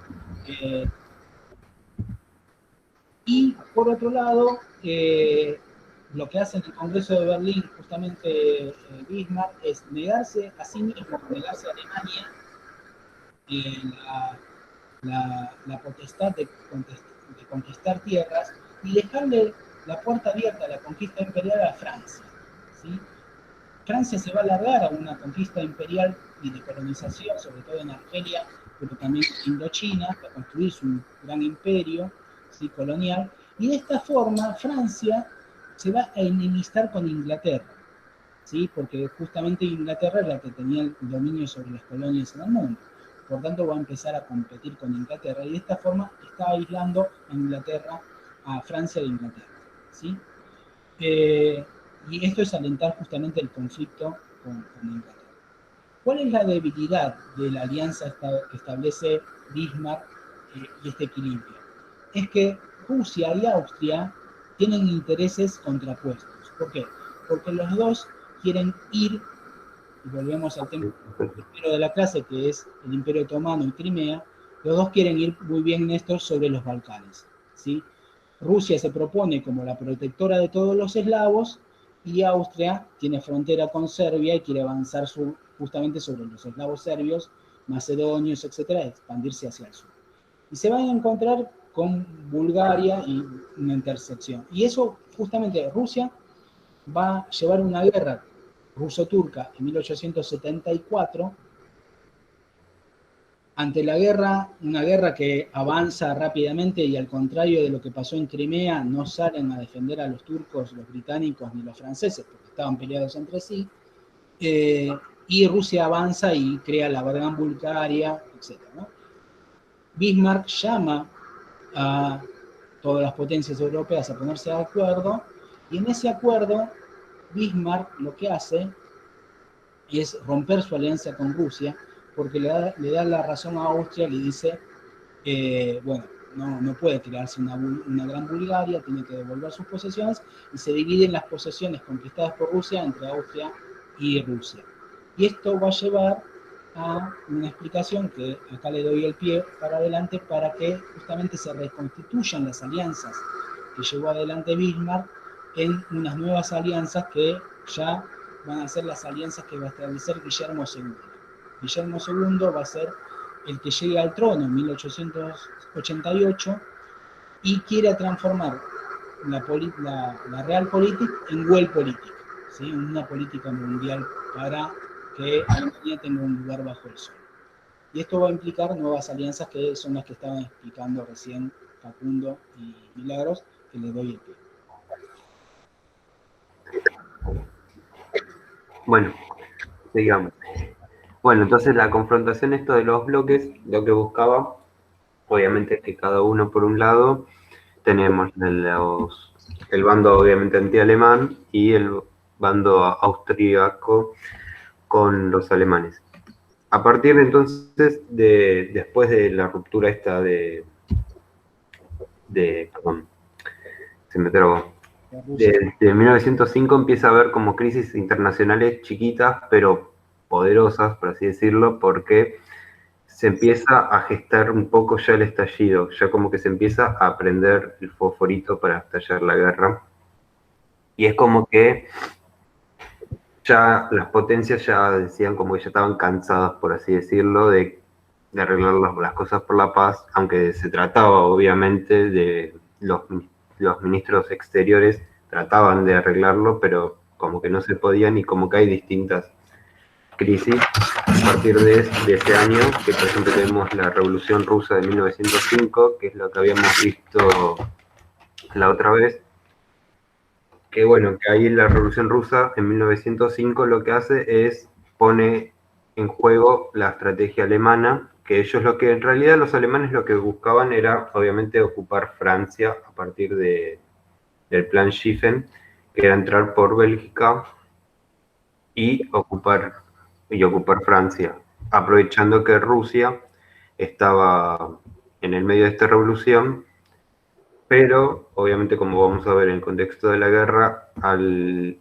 Y por otro lado, lo que hace en el Congreso de Berlín, justamente Bismarck, es negarse a sí mismo, negarse a Alemania la potestad de conquistar tierras y dejarle la puerta abierta a la conquista imperial a Francia. ¿Sí? Francia se va a alargar a una conquista imperial y de colonización, sobre todo en Argelia, pero también en Indochina, para construir su gran imperio, ¿sí? Colonial, y de esta forma Francia se va a enemistar con Inglaterra, ¿sí? Porque justamente Inglaterra es la que tenía el dominio sobre las colonias en el mundo. Por tanto, va a empezar a competir con Inglaterra, y de esta forma está aislando a Inglaterra, a Francia de Inglaterra, ¿sí? Y esto es alentar justamente el conflicto con Inglaterra. ¿Cuál es la debilidad de la alianza que establece Bismarck y este equilibrio? Es que Rusia y Austria tienen intereses contrapuestos. ¿Por qué? Porque los dos quieren ir, y volvemos al tema primero de la clase, que es el Imperio Otomano y Crimea, los dos quieren ir muy bien en esto sobre los Balcanes, ¿sí? Rusia se propone como la protectora de todos los eslavos, y Austria tiene frontera con Serbia y quiere avanzar justamente sobre los eslavos serbios, macedonios, etcétera, expandirse hacia el sur. Y se van a encontrar con Bulgaria y una intersección. Y eso, justamente, Rusia va a llevar una guerra ruso-turca en 1874. Ante la guerra, una guerra que avanza rápidamente y al contrario de lo que pasó en Crimea, no salen a defender a los turcos, los británicos ni los franceses, porque estaban peleados entre sí, y Rusia avanza y crea la Gran Bulgaria, etc., ¿no? Bismarck llama a todas las potencias europeas a ponerse de acuerdo, y en ese acuerdo Bismarck lo que hace es romper su alianza con Rusia, porque le da la razón a Austria, le dice, bueno, no puede crearse una gran Bulgaria, tiene que devolver sus posesiones, y se dividen las posesiones conquistadas por Rusia entre Austria y Rusia. Y esto va a llevar a una explicación que acá le doy el pie para adelante, para que justamente se reconstituyan las alianzas que llevó adelante Bismarck en unas nuevas alianzas que ya van a ser las alianzas que va a establecer Guillermo II. Guillermo II va a ser el que llegue al trono en 1888 y quiere transformar la Realpolitik en Weltpolitik, ¿sí? Una política mundial para que Alemania tenga un lugar bajo el sol. Y esto va a implicar nuevas alianzas que son las que estaban explicando recién Facundo y Milagros, que le doy el pie. Bueno, digamos. Bueno, entonces la confrontación esto de los bloques, lo que buscaba, obviamente que cada uno por un lado, tenemos el bando obviamente anti-alemán y el bando austríaco con los alemanes. A partir de entonces, después de la ruptura esta perdón, se me trabó. De 1905 empieza a haber como crisis internacionales chiquitas, pero poderosas, por así decirlo, porque se empieza a gestar un poco ya el estallido, ya como que se empieza a prender el fosforito para estallar la guerra. Y es como que ya las potencias ya decían como que ya estaban cansadas, por así decirlo, de arreglar las cosas por la paz, aunque se trataba obviamente de los ministros exteriores trataban de arreglarlo, pero como que no se podían y como que hay distintas crisis a partir de ese año, que por ejemplo tenemos la Revolución Rusa de 1905, que es lo que habíamos visto la otra vez, que bueno, que ahí la Revolución Rusa en 1905 lo que hace es pone en juego la estrategia alemana, que ellos en realidad los alemanes lo que buscaban era obviamente ocupar Francia a partir del plan Schlieffen, que era entrar por Bélgica y ocupar Francia, aprovechando que Rusia estaba en el medio de esta revolución, pero obviamente como vamos a ver en el contexto de la guerra, al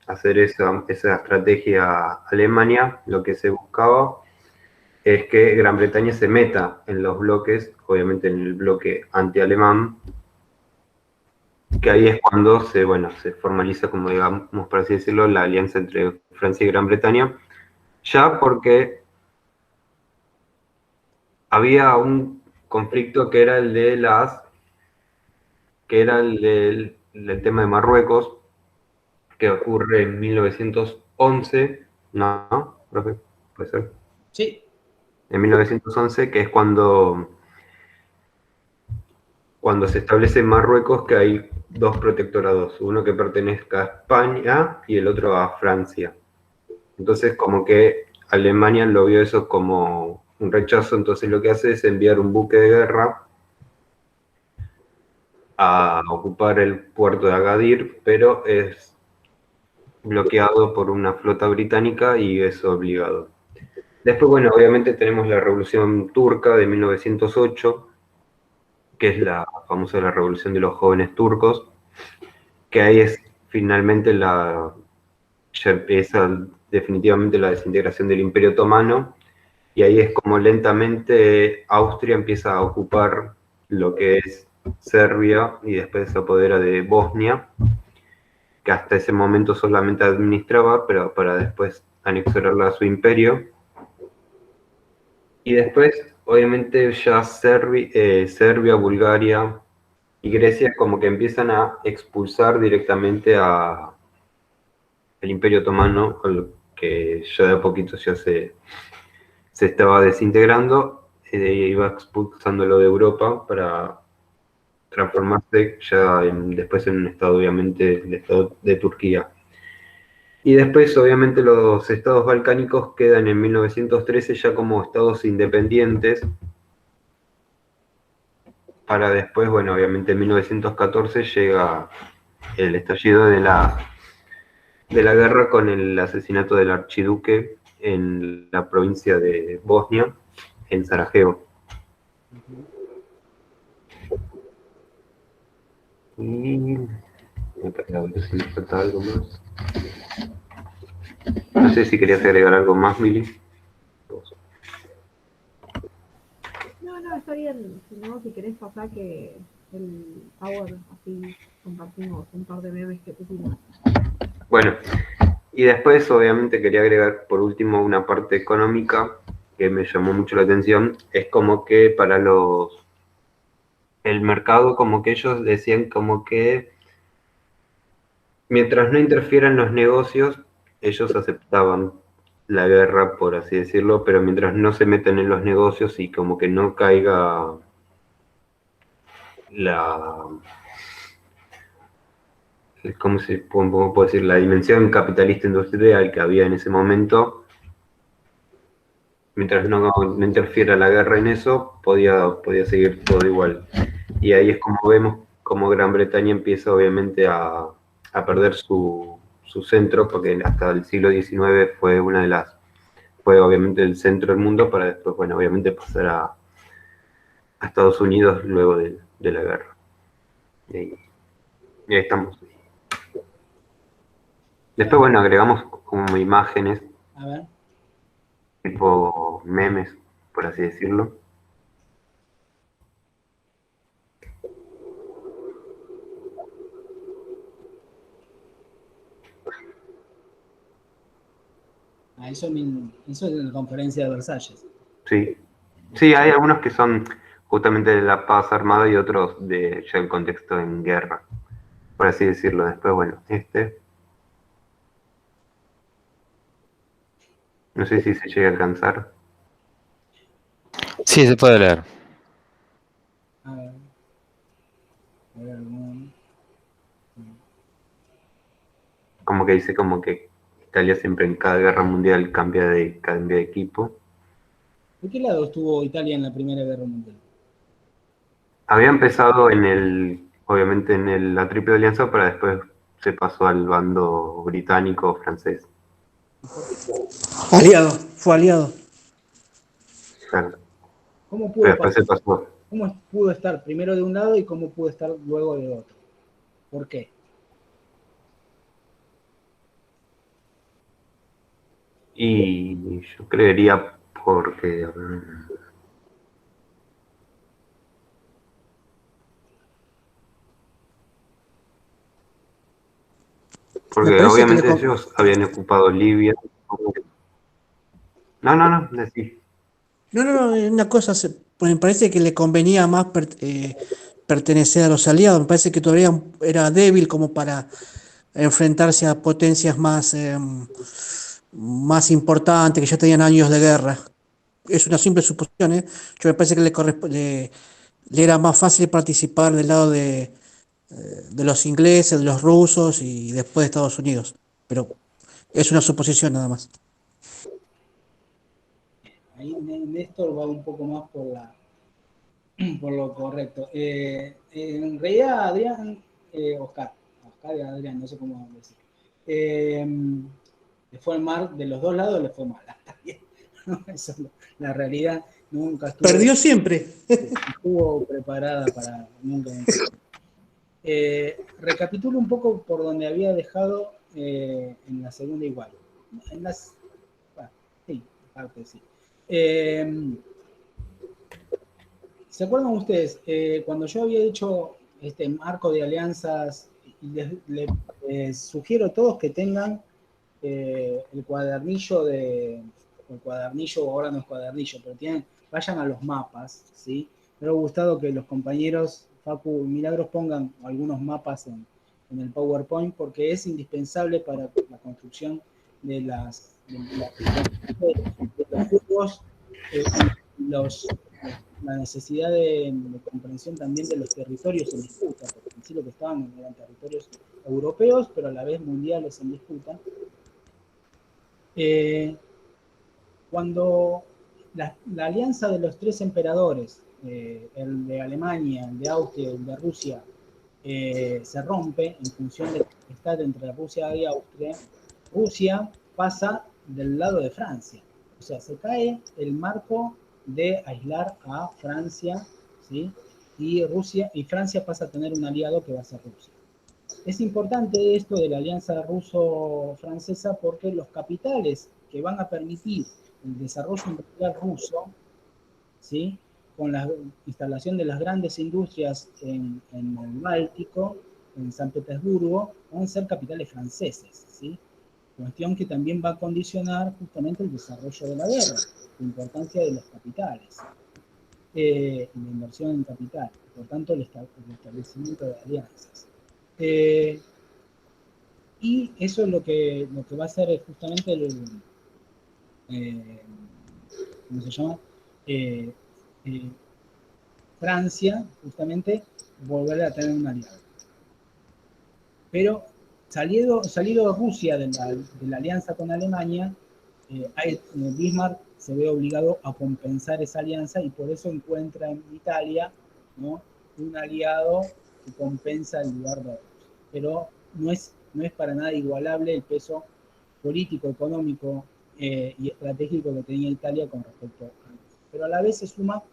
hacer esa estrategia Alemania, lo que se buscaba es que Gran Bretaña se meta en los bloques, obviamente en el bloque anti-alemán, que ahí es cuando se formaliza, como digamos, por así decirlo, la alianza entre Francia y Gran Bretaña, ya porque había un conflicto que era el del tema de Marruecos, que ocurre en 1911, ¿no? ¿Profe? ¿Puede ser? Sí. En 1911, que es cuando se establece en Marruecos que hay dos protectorados, uno que pertenezca a España y el otro a Francia. Entonces, como que Alemania lo vio eso como un rechazo, entonces lo que hace es enviar un buque de guerra a ocupar el puerto de Agadir, pero es bloqueado por una flota británica y es obligado. Después, bueno, obviamente tenemos la Revolución Turca de 1908, que es la famosa Revolución de los Jóvenes Turcos, que ahí es finalmente ya empieza definitivamente la desintegración del Imperio Otomano, y ahí es como lentamente Austria empieza a ocupar lo que es Serbia y después se apodera de Bosnia, que hasta ese momento solamente administraba, pero para después anexionarla a su imperio. Y después, obviamente, ya Serbia, Bulgaria y Grecia como que empiezan a expulsar directamente al Imperio Otomano, que ya de a poquito ya se estaba desintegrando, iba expulsándolo de Europa para transformarse ya después en un estado, obviamente, el estado de Turquía. Y después, obviamente, los estados balcánicos quedan en 1913 ya como estados independientes, para después, bueno, obviamente en 1914 llega el estallido de la guerra con el asesinato del archiduque en la provincia de Bosnia, en Sarajevo. Y a ver si me falta algo más. No sé si querías agregar algo más, Mili. No, está bien. Si no, si querés pasar que el Power, así compartimos un par de memes que pusimos. Bueno, y después obviamente quería agregar por último una parte económica que me llamó mucho la atención. Es como que para el mercado, como que ellos decían como que mientras no interfieran los negocios, ellos aceptaban la guerra, por así decirlo, pero mientras no se metan en los negocios y como que no caiga ¿cómo cómo puedo decir? La dimensión capitalista industrial que había en ese momento, mientras no interfiera la guerra en eso, podía seguir todo igual. Y ahí es como vemos cómo Gran Bretaña empieza obviamente a perder su centro, porque hasta el siglo XIX fue fue obviamente el centro del mundo, para después, bueno, obviamente pasar a Estados Unidos luego de la guerra. Y ahí estamos. Después, bueno, agregamos como imágenes, A ver. tipo memes, por así decirlo. Eso es en la conferencia de Versalles. Sí. Sí, hay algunos que son justamente de la paz armada y otros de ya el contexto en guerra, por así decirlo. Después, bueno, no sé si se llega a alcanzar. Sí, se puede leer. A ver. A ver, Como que dice como que Italia siempre en cada guerra mundial cambia de equipo. ¿De qué lado estuvo Italia en la Primera Guerra Mundial? Había empezado obviamente en la Triple Alianza, pero después se pasó al bando británico o francés. Aliado, fue aliado. Claro. ¿Cómo Pero pudo después se pasó. ¿Cómo pudo estar primero de un lado y cómo pudo estar luego de otro? ¿Por qué? Y yo creería porque Me parece obviamente que ellos habían ocupado Libia. No, decí. No, una cosa, pues me parece que le convenía más pertenecer a los aliados, me parece que todavía era débil como para enfrentarse a potencias más importantes, que ya tenían años de guerra. Es una simple suposición, ¿eh? Yo me parece que le era más fácil participar del lado de los ingleses, de los rusos y después de Estados Unidos. Pero es una suposición nada más. Ahí Néstor va un poco más por lo correcto. En realidad, Adrián, Oscar y Adrián, no sé cómo decir. Le fue mal, de los dos lados le fue mal. Eso es la realidad. Nunca Perdió siempre. estuvo preparada para nunca. Recapitulo un poco por donde había dejado en la segunda igual. Sí, parte sí. ¿Se acuerdan ustedes? Cuando yo había hecho este marco de alianzas, y les sugiero a todos que tengan el cuadernillo ahora no es cuadernillo, pero vayan a los mapas, ¿sí? Me hubiera gustado que los compañeros Facu y Milagros pongan algunos mapas en el PowerPoint, porque es indispensable para la construcción de los juegos, la necesidad de comprensión también de los territorios en disputa, porque en sí lo que estaban eran territorios europeos, pero a la vez mundiales en disputa. Cuando la alianza de los tres emperadores, el de Alemania, el de Austria y el de Rusia, se rompe en función de la amistad entre Rusia y Austria, Rusia pasa del lado de Francia. O sea, se cae el marco de aislar a Francia, ¿sí? Y Francia pasa a tener un aliado que va a ser Rusia. Es importante esto de la alianza ruso-francesa porque los capitales que van a permitir el desarrollo industrial ruso, ¿sí? Con la instalación de las grandes industrias en el Báltico, en San Petersburgo, van a ser capitales franceses, ¿sí? Cuestión que también va a condicionar justamente el desarrollo de la guerra, la importancia de los capitales, y la inversión en capital, por tanto el establecimiento de alianzas. Y eso es lo que va a ser justamente ¿cómo se llama? Francia, justamente, volver a tener un aliado. Pero Salido Rusia de la alianza con Alemania, Bismarck se ve obligado a compensar esa alianza y por eso encuentra en Italia, ¿no?, un aliado que compensa el lugar de Rusia. Pero no es para nada igualable el peso político, económico y estratégico que tenía Italia con respecto a Rusia. Pero a la vez se suma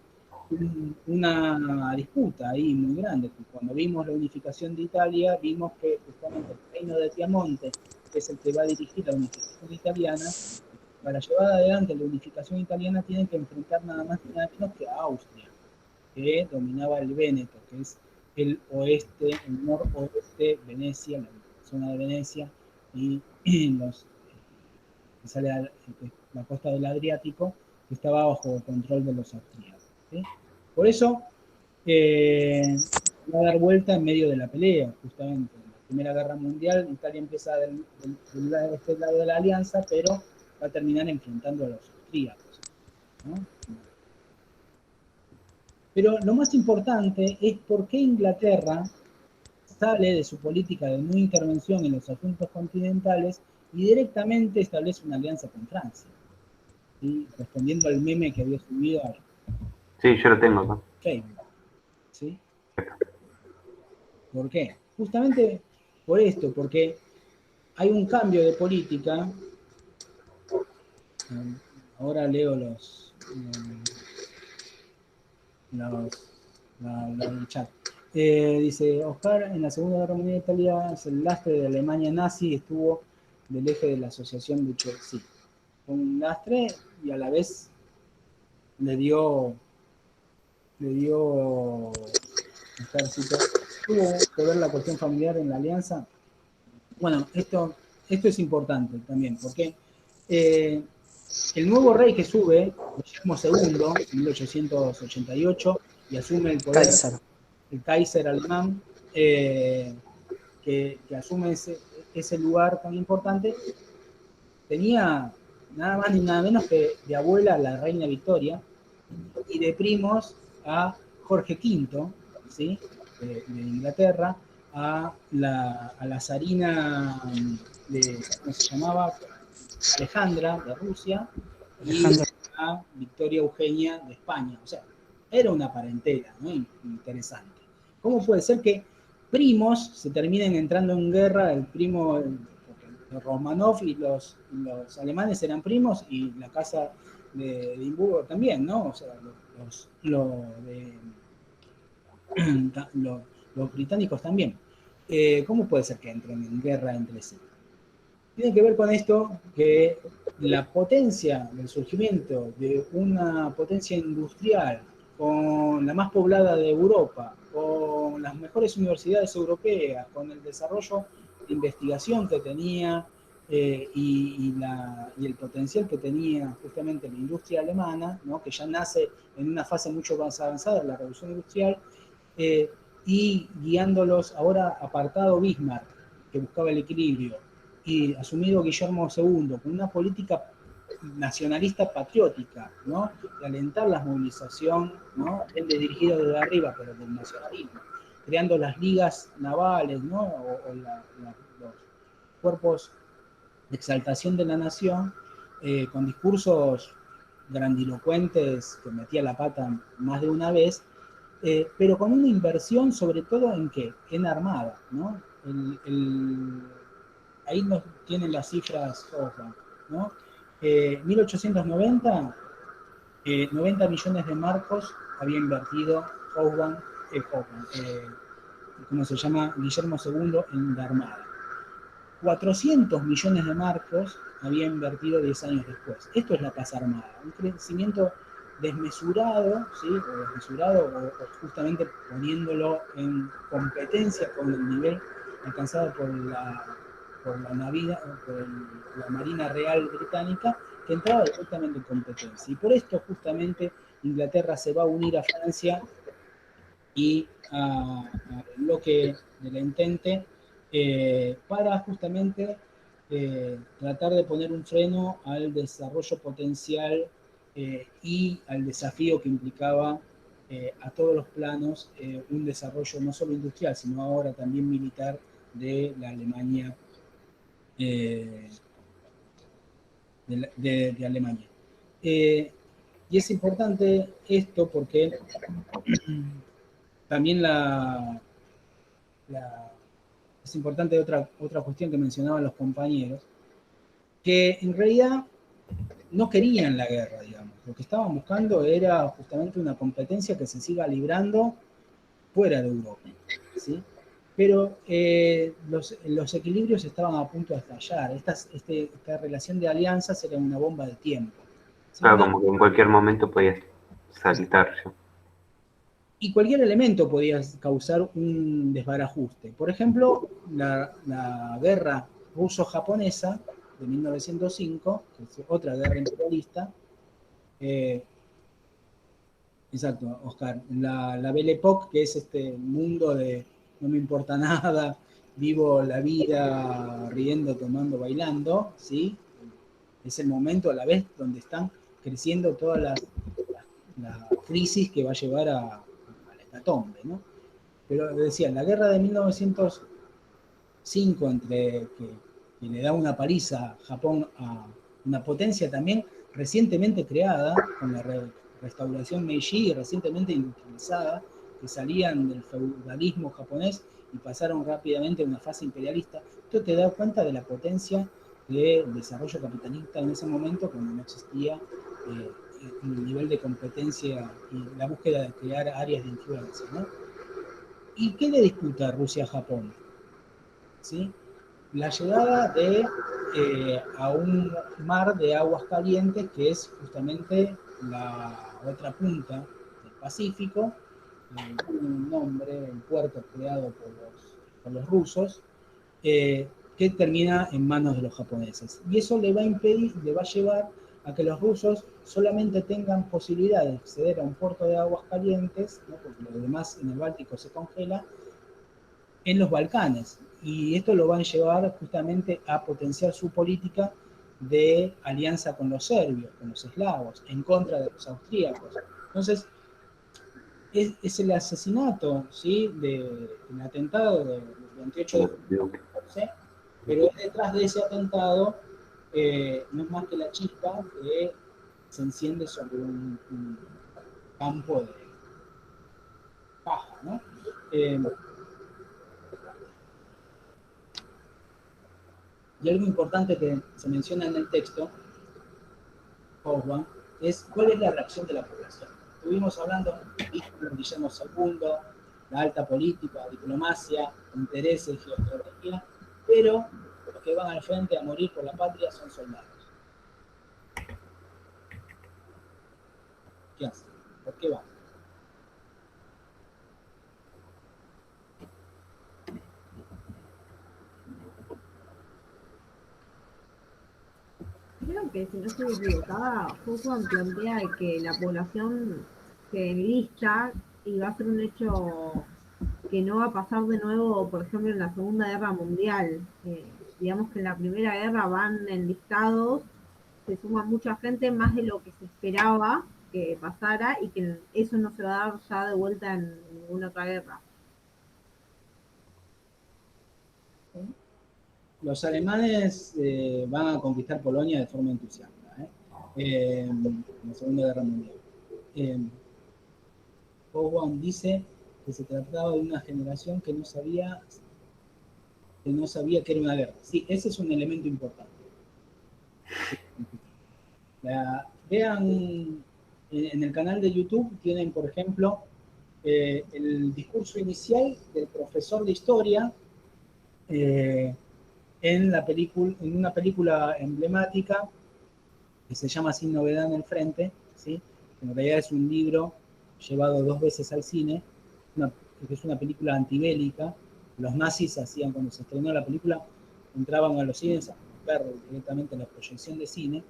una disputa ahí muy grande. Cuando vimos la unificación de Italia, vimos que justamente el reino de Piamonte, que es el que va a dirigir la unificación italiana, para llevar adelante la unificación italiana tienen que enfrentar nada más y nada menos que a Austria, que dominaba el Véneto, que es el oeste, el noroeste, Venecia, la zona de Venecia, y sale la costa del Adriático, que estaba bajo control de los austríacos. ¿Sí? Por eso va a dar vuelta en medio de la pelea, justamente. En la Primera Guerra Mundial, Italia empieza de este lado de la alianza, pero va a terminar enfrentando a los austríacos, ¿no? Pero lo más importante es por qué Inglaterra sale de su política de no intervención en los asuntos continentales y directamente establece una alianza con Francia. ¿Sí? Respondiendo al meme que había subido a Sí, yo lo tengo acá. Facebook. ¿Sí? ¿Por qué? Justamente por esto, porque hay un cambio de política. Ahora leo el chat. Dice, Oscar, en la Segunda Guerra Mundial Italia, el lastre de la Alemania nazi estuvo del eje de la asociación de Chelsea. Fue un lastre y a la vez le dio ejército. ¿Tuvo que ver la cuestión familiar en la alianza? Bueno, esto es importante también, porque el nuevo rey que sube, Guillermo II, en 1888, y asume el poder, el Kaiser alemán, que asume ese lugar tan importante, tenía nada más ni nada menos que de abuela a la reina Victoria y de primos a Jorge V, ¿sí?, de Inglaterra, a la zarina ¿cómo se llamaba? Alejandra, de Rusia, y a Victoria Eugenia, de España. O sea, era una parentela, ¿no?, interesante. ¿Cómo puede ser que primos se terminen entrando en guerra? El primo, los Romanov y los alemanes eran primos, y la casa de Edimburgo también, ¿no? O sea, los británicos también. ¿Cómo puede ser que entren en guerra entre sí? Tiene que ver con esto, que la potencia del surgimiento de una potencia industrial con la más poblada de Europa, con las mejores universidades europeas, con el desarrollo de investigación que tenía y el potencial que tenía justamente la industria alemana, ¿no?, que ya nace en una fase mucho más avanzada de la revolución industrial, y guiándolos ahora apartado Bismarck, que buscaba el equilibrio, y asumido Guillermo II con una política nacionalista patriótica, ¿no?, de alentar la movilización, ¿no?, dirigida desde arriba, pero del nacionalismo, creando las ligas navales, ¿no?, o los cuerpos de exaltación de la nación, con discursos grandilocuentes que metía la pata más de una vez, pero con una inversión sobre todo en ¿qué? En armada, ¿no? Ahí nos tienen las cifras Hoffman, ¿no? 1890, 90 millones de marcos había invertido Hoffman, ¿cómo se llama? Guillermo II en la armada. 400 millones de marcos había invertido 10 años después. Esto es la Casa Armada, un crecimiento desmesurado, ¿sí?, o justamente poniéndolo en competencia con el nivel alcanzado por la Marina Real Británica, que entraba directamente en competencia. Y por esto justamente Inglaterra se va a unir a Francia y al bloque de la Entente, para justamente tratar de poner un freno al desarrollo potencial y al desafío que implicaba a todos los planos un desarrollo no solo industrial, sino ahora también militar de la Alemania eh, de Alemania. Y es importante esto porque también es importante otra cuestión que mencionaban los compañeros, que en realidad no querían la guerra, digamos. Lo que estaban buscando era justamente una competencia que se siga librando fuera de Europa, ¿sí? Pero los equilibrios estaban a punto de estallar. Esta relación de alianzas era una bomba de tiempo, ¿sí? Claro, como que en cualquier momento podía saltar ya. Y cualquier elemento podía causar un desbarajuste. Por ejemplo, la guerra ruso-japonesa de 1905, que es otra guerra imperialista. Exacto, Oscar. La Belle Époque, que es este mundo de no me importa nada, vivo la vida riendo, tomando, bailando, ¿sí? Es el momento a la vez donde están creciendo todas la crisis que va a llevar a la hecatombe, ¿no? Pero decía, la guerra de 1905, que le da una paliza a Japón, a una potencia también recientemente creada, con la restauración Meiji, recientemente industrializada, que salían del feudalismo japonés y pasaron rápidamente a una fase imperialista. Esto te da cuenta de la potencia del desarrollo capitalista en ese momento, cuando no existía el nivel de competencia y la búsqueda de crear áreas de influencia, ¿no? ¿Y qué le disputa Rusia a Japón? ¿Sí? La llegada a un mar de aguas calientes, que es justamente la otra punta del Pacífico, tiene un nombre, el puerto creado por los rusos, que termina en manos de los japoneses. Y eso le va a impedir, le va a llevar a que los rusos solamente tengan posibilidad de acceder a un puerto de aguas calientes, ¿no? Porque lo demás en el Báltico se congela, en los Balcanes. Y esto lo van a llevar justamente a potenciar su política de alianza con los serbios, con los eslavos, en contra de los austríacos. Entonces, es el asesinato, ¿sí? del atentado del 28 de julio, pero detrás de ese atentado no es más que la chispa que se enciende sobre un campo de paja, ¿no? Y algo importante que se menciona en el texto, Hobsbawm, es cuál es la reacción de la población. Estuvimos hablando de Guillermo II, la alta política, diplomacia, intereses, geoestrategia, pero los que van al frente a morir por la patria son soldados. ¿Qué hacen? ¿Por qué van? Creo que si no estoy equivocada, Hobsbawm plantea que la población se enlista y va a ser un hecho que no va a pasar de nuevo, por ejemplo, en la Segunda Guerra Mundial. Digamos que en la Primera Guerra van enlistados, se suma mucha gente, más de lo que se esperaba que pasara, y que eso no se va a dar ya de vuelta en ninguna otra guerra. Los alemanes van a conquistar Polonia de forma entusiasta, en la Segunda Guerra Mundial. Hobsbawm dice que se trataba de una generación que no sabía que era una guerra. Sí, ese es un elemento importante. Vean en el canal de YouTube, tienen, por ejemplo, el discurso inicial del profesor de historia en una película emblemática que se llama Sin Novedad en el Frente, ¿sí? En realidad es un libro llevado 2 veces al cine, que es una película antibélica. Los nazis hacían, cuando se estrenó la película, entraban a los cines a ver directamente la proyección de cine,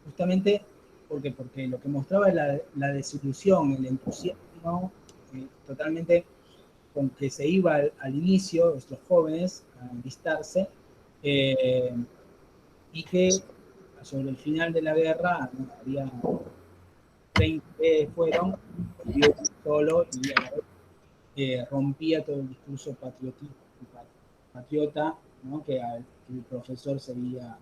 justamente porque lo que mostraba es la desilusión, el entusiasmo totalmente con que se iba al inicio estos jóvenes a enlistarse, y que sobre el final de la guerra había 20 fueron, y uno solo, y rompía todo el discurso patriota ¿no? Que el profesor seguía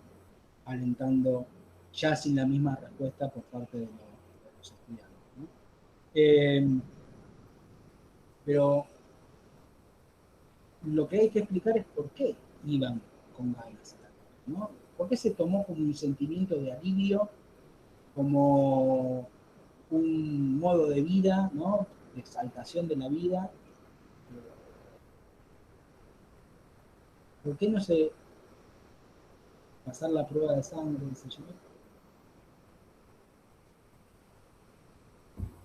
alentando ya sin la misma respuesta por parte de los estudiantes, ¿no? Pero lo que hay que explicar es por qué iban con ganas, ¿no? ¿Por qué se tomó como un sentimiento de alivio, como un modo de vida, ¿no? De exaltación de la vida? ¿Por qué no se pasar la prueba de sangre, qué sé yo?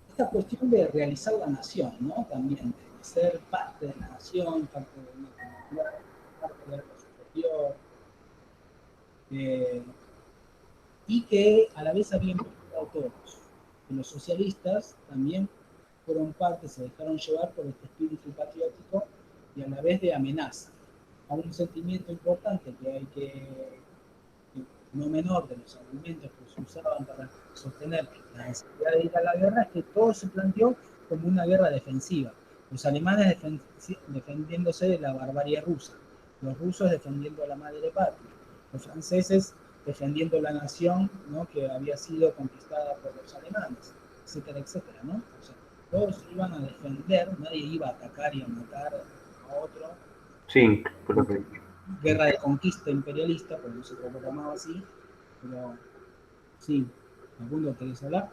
Esta cuestión de realizar la nación, ¿no? También, de ser parte de la nación, parte de una comunidad, parte de algo superior, y que a la vez habían implicado todos. Que los socialistas también fueron parte, se dejaron llevar por este espíritu patriótico y a la vez de amenaza. A un sentimiento importante que hay que no menor de los argumentos que se usaban para sostener la necesidad de ir a la guerra, es que todo se planteó como una guerra defensiva. Los alemanes defendiéndose de la barbarie rusa, los rusos defendiendo a la madre patria, los franceses defendiendo la nación, ¿no? Que había sido conquistada por los alemanes, etcétera, etcétera, ¿no? O sea, todos iban a defender, nadie iba a atacar y a matar a otro. Sí, por lo que... Guerra de conquista imperialista, porque no se proclamaba así, pero sí. ¿Alguno querés hablar?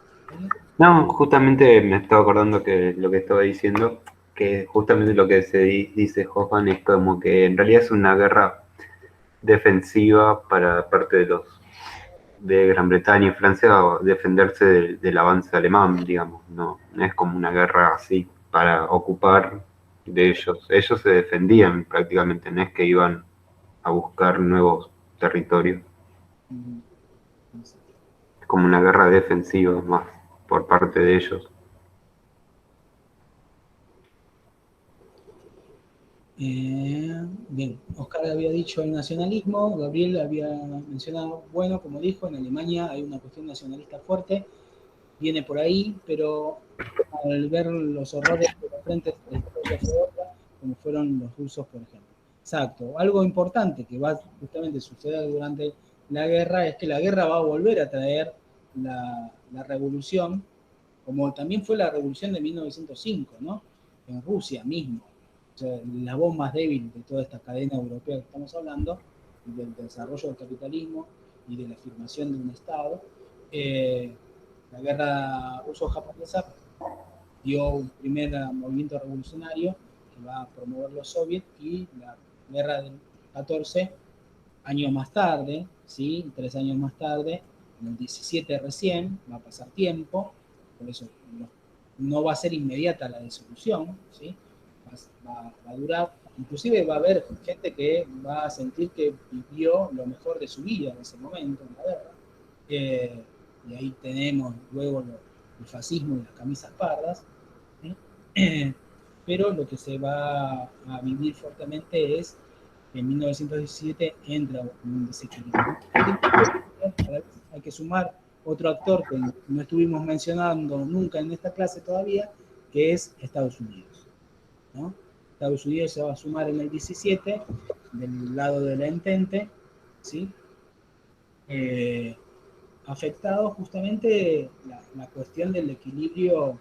No, justamente me estaba acordando que lo que estaba diciendo, que justamente lo que se dice Hoffman es como que en realidad es una guerra defensiva para parte de Gran Bretaña y Francia defenderse del avance alemán, digamos, no es como una guerra así para ocupar de ellos. Ellos se defendían prácticamente, no es que iban a buscar nuevos territorios. Es como una guerra defensiva más por parte de ellos. Bien, Oscar había dicho el nacionalismo, Gabriel había mencionado, bueno, como dijo, en Alemania hay una cuestión nacionalista fuerte, viene por ahí, pero al ver los horrores de los frentes, la historia fue otra, como fueron los rusos, por ejemplo. Exacto, algo importante que va justamente a suceder durante la guerra es que la guerra va a volver a traer la revolución, como también fue la revolución de 1905, ¿no? En Rusia mismo. O sea, la voz más débil de toda esta cadena europea que estamos hablando, del desarrollo del capitalismo y de la afirmación de un Estado, la guerra ruso-japonesa dio un primer movimiento revolucionario que va a promover los soviets, y la guerra del 14, años más tarde, ¿sí? 3 años más tarde, en el 17 recién, va a pasar tiempo, por eso no va a ser inmediata la disolución, ¿sí? Va a durar, inclusive va a haber gente que va a sentir que vivió lo mejor de su vida en ese momento, en la guerra, y ahí tenemos luego el fascismo y las camisas pardas, ¿sí? Pero lo que se va a vivir fuertemente es que en 1917 entra un desequilibrio. Hay que sumar otro actor que no estuvimos mencionando nunca en esta clase todavía, que es Estados Unidos, ¿no? Estados Unidos se va a sumar en el 17 del lado de la Entente, ¿sí? Afectado justamente la cuestión del equilibrio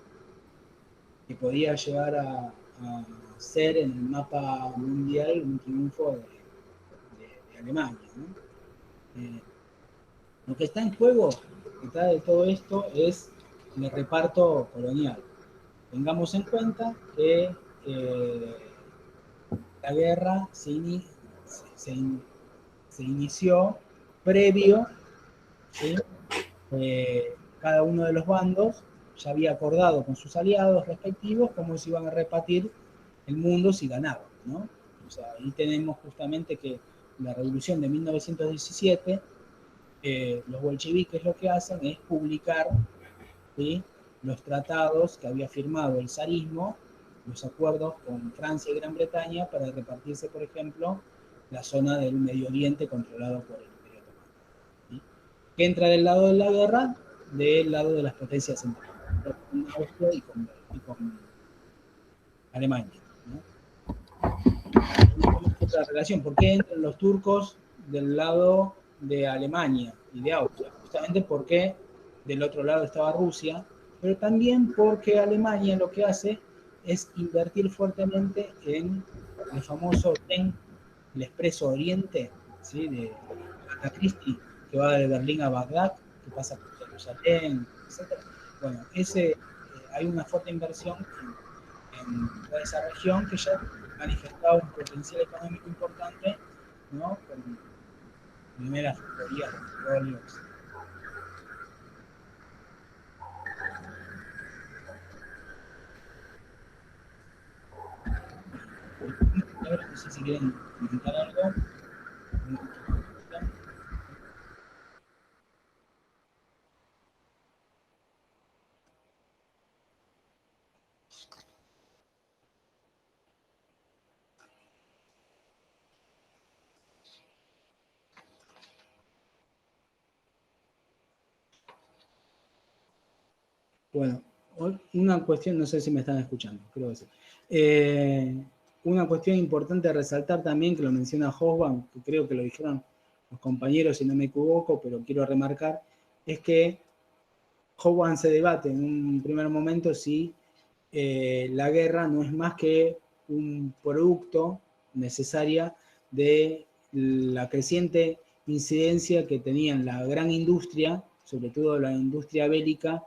que podía llegar a ser en el mapa mundial un triunfo de Alemania, ¿no? Lo que está en juego detrás de todo esto es el reparto colonial. Tengamos en cuenta que la guerra se inició previo, ¿sí? Cada uno de los bandos ya había acordado con sus aliados respectivos cómo se iban a repartir el mundo si ganaban, ¿no? O sea, ahí tenemos justamente que la revolución de 1917, los bolcheviques lo que hacen es publicar, ¿sí?, los tratados que había firmado el zarismo, los acuerdos con Francia y Gran Bretaña para repartirse, por ejemplo, la zona del Medio Oriente controlado por el Imperio Otomano, ¿sí? Que entra del lado de la guerra, del lado de las potencias centrales, con Austria y con Alemania, ¿no? otra relación. ¿Por qué entran los turcos del lado de Alemania y de Austria? Justamente porque del otro lado estaba Rusia, pero también porque Alemania lo que hace es invertir fuertemente en el famoso tren, el Expreso Oriente, ¿sí? De Agatha Christie, que va de Berlín a Bagdad, que pasa por Jerusalén, etc. Bueno, hay una fuerte inversión en toda esa región que ya manifestaba un potencial económico importante, ¿no? Con primeras factorías de petróleo, etc. No sé si quieren comentar algo. Bueno, una cuestión, no sé si me están escuchando, creo que sí. Una cuestión importante a resaltar también, que lo menciona Hobsbawm, que creo que lo dijeron los compañeros, si no me equivoco, pero quiero remarcar, es que Hobsbawm se debate en un primer momento si la guerra no es más que un producto necesaria de la creciente incidencia que tenían la gran industria, sobre todo la industria bélica,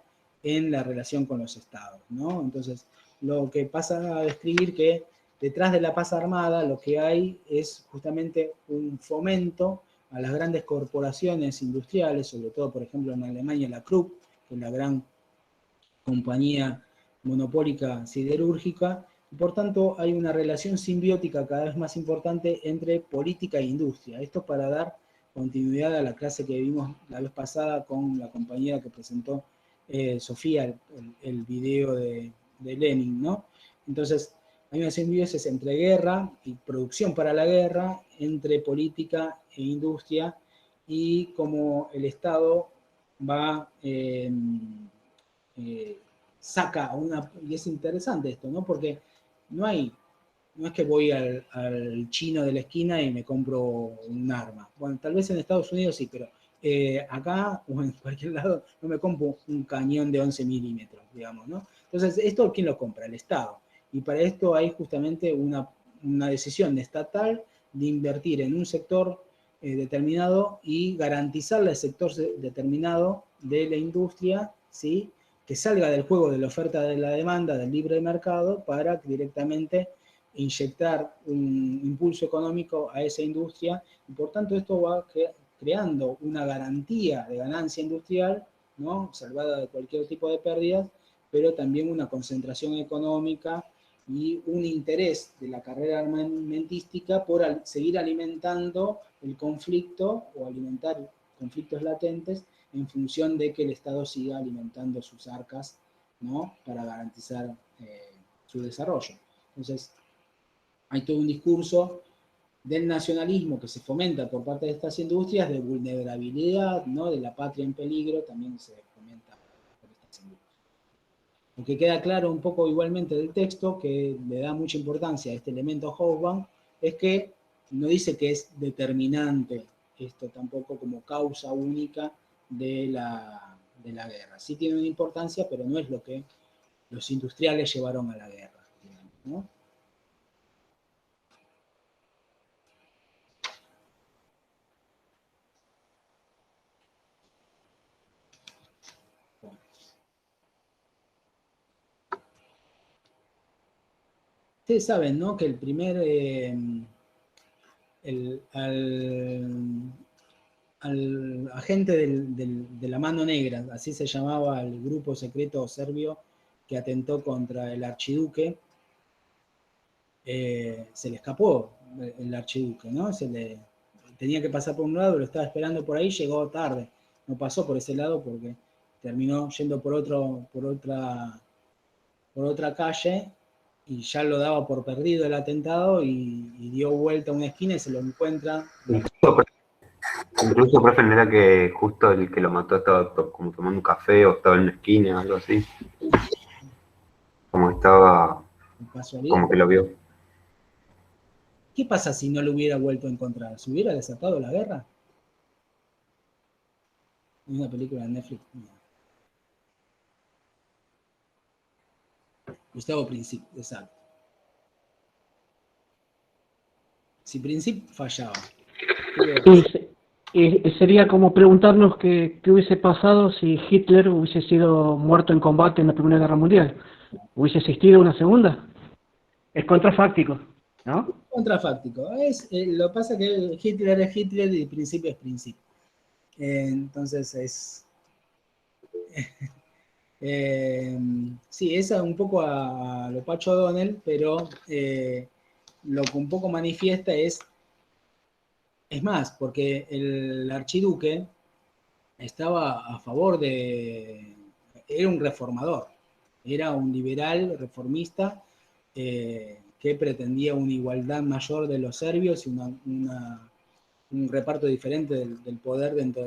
en la relación con los estados, ¿no? Entonces, lo que pasa a describir que detrás de la paz armada lo que hay es justamente un fomento a las grandes corporaciones industriales, sobre todo, por ejemplo, en Alemania, la Krupp, que es la gran compañía monopólica siderúrgica, y por tanto hay una relación simbiótica cada vez más importante entre política e industria. Esto para dar continuidad a la clase que vimos la vez pasada con la compañera que presentó Sofía, el video de Lenin, ¿no? Entonces, hay una simbiosis entre guerra y producción para la guerra, entre política e industria, y cómo el Estado va saca una, y es interesante esto, ¿no? Porque no es que voy al chino de la esquina y me compro un arma. Bueno, tal vez en Estados Unidos sí, pero acá o en cualquier lado no me compro un cañón de 11 milímetros, digamos, ¿no? Entonces, ¿esto quién lo compra? El Estado. Y para esto hay justamente una decisión estatal de invertir en un sector determinado y garantizarle al sector determinado de la industria, ¿sí?, que salga del juego de la oferta de la demanda del libre mercado para directamente inyectar un impulso económico a esa industria, y por tanto esto va creando una garantía de ganancia industrial, ¿no?, salvada de cualquier tipo de pérdidas, pero también una concentración económica y un interés de la carrera armamentística por seguir alimentando el conflicto o alimentar conflictos latentes en función de que el Estado siga alimentando sus arcas, ¿no?, para garantizar su desarrollo. Entonces, hay todo un discurso del nacionalismo que se fomenta por parte de estas industrias, de vulnerabilidad, ¿no?, de la patria en peligro, también se fomenta por estas industrias. Lo que queda claro un poco igualmente del texto, que le da mucha importancia a este elemento Hobsbawm, es que no dice que es determinante esto tampoco como causa única de la guerra. Sí tiene una importancia, pero no es lo que los industriales llevaron a la guerra, digamos, ¿no? Ustedes saben, ¿no?, que el primer al agente de la mano negra, así se llamaba el grupo secreto serbio que atentó contra el archiduque, se le escapó el archiduque, ¿no? Tenía que pasar por un lado, lo estaba esperando por ahí, llegó tarde, no pasó por ese lado porque terminó yendo por otra calle, y ya lo daba por perdido el atentado, y dio vuelta a una esquina y se lo encuentra. Incluso, profe, ¿no era que justo el que lo mató estaba como tomando un café o estaba en una esquina o algo así? Como que estaba, como que lo vio. ¿Qué pasa si no lo hubiera vuelto a encontrar? ¿Se hubiera desatado la guerra? Es una película de Netflix. Gustavo Princip, exacto. Si Princip fallaba. Y sería como preguntarnos qué hubiese pasado si Hitler hubiese sido muerto en combate en la Primera Guerra Mundial. ¿Hubiese existido una segunda? Es contrafáctico, ¿no? Contrafáctico. Lo que pasa es que Hitler es Hitler y Princip es Princip. Entonces es... sí, esa un poco a lo Pacho O'Donnell, pero lo que un poco manifiesta es más, porque el archiduque estaba a favor era un reformador, era un liberal reformista que pretendía una igualdad mayor de los serbios y un reparto diferente del poder dentro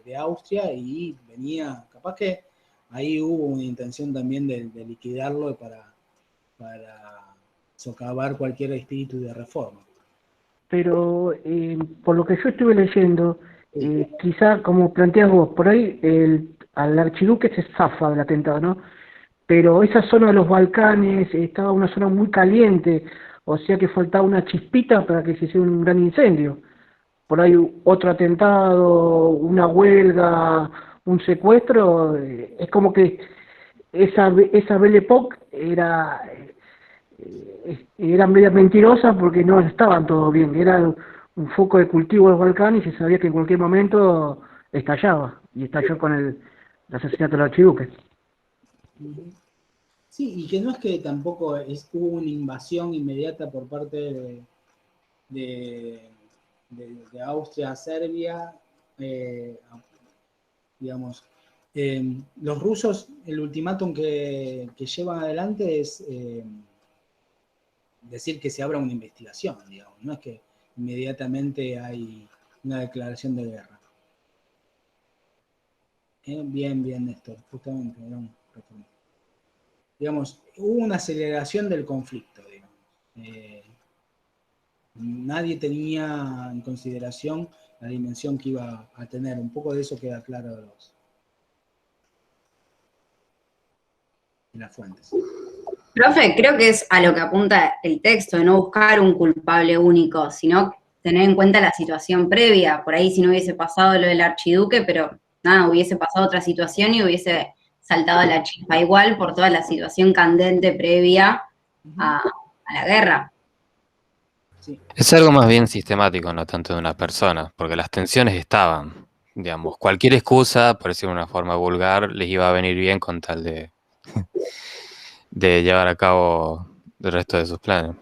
de Austria, y venía, capaz que ahí hubo una intención también de liquidarlo para socavar cualquier espíritu de reforma. Pero por lo que yo estuve leyendo, quizá como planteas vos, por ahí al archiduque se zafa del atentado, ¿no? Pero esa zona de los Balcanes estaba una zona muy caliente, o sea que faltaba una chispita para que se hiciera un gran incendio. Por ahí otro atentado, una huelga, un secuestro, es como que esa Belle Époque era media mentirosa porque no estaban todo bien, era un foco de cultivo de los Balcanes y se sabía que en cualquier momento estallaba, y estalló con el asesinato del archiduque. Sí, y que no es que tampoco hubo una invasión inmediata por parte de Austria a Serbia, digamos. Los rusos, el ultimátum que llevan adelante es decir que se abra una investigación, digamos, no es que inmediatamente hay una declaración de guerra. Bien, Néstor, justamente, era un reformista. Digamos, hubo una aceleración del conflicto, digamos. Nadie tenía en consideración la dimensión que iba a tener. Un poco de eso queda claro de las fuentes. Profe, creo que es a lo que apunta el texto, de no buscar un culpable único, sino tener en cuenta la situación previa. Por ahí si no hubiese pasado lo del archiduque, pero nada, hubiese pasado otra situación y hubiese saltado la chispa igual por toda la situación candente previa a la guerra. Sí. Es algo más bien sistemático, no tanto de una persona, porque las tensiones estaban. Digamos, cualquier excusa, por decirlo de una forma vulgar, les iba a venir bien con tal de llevar a cabo el resto de sus planes.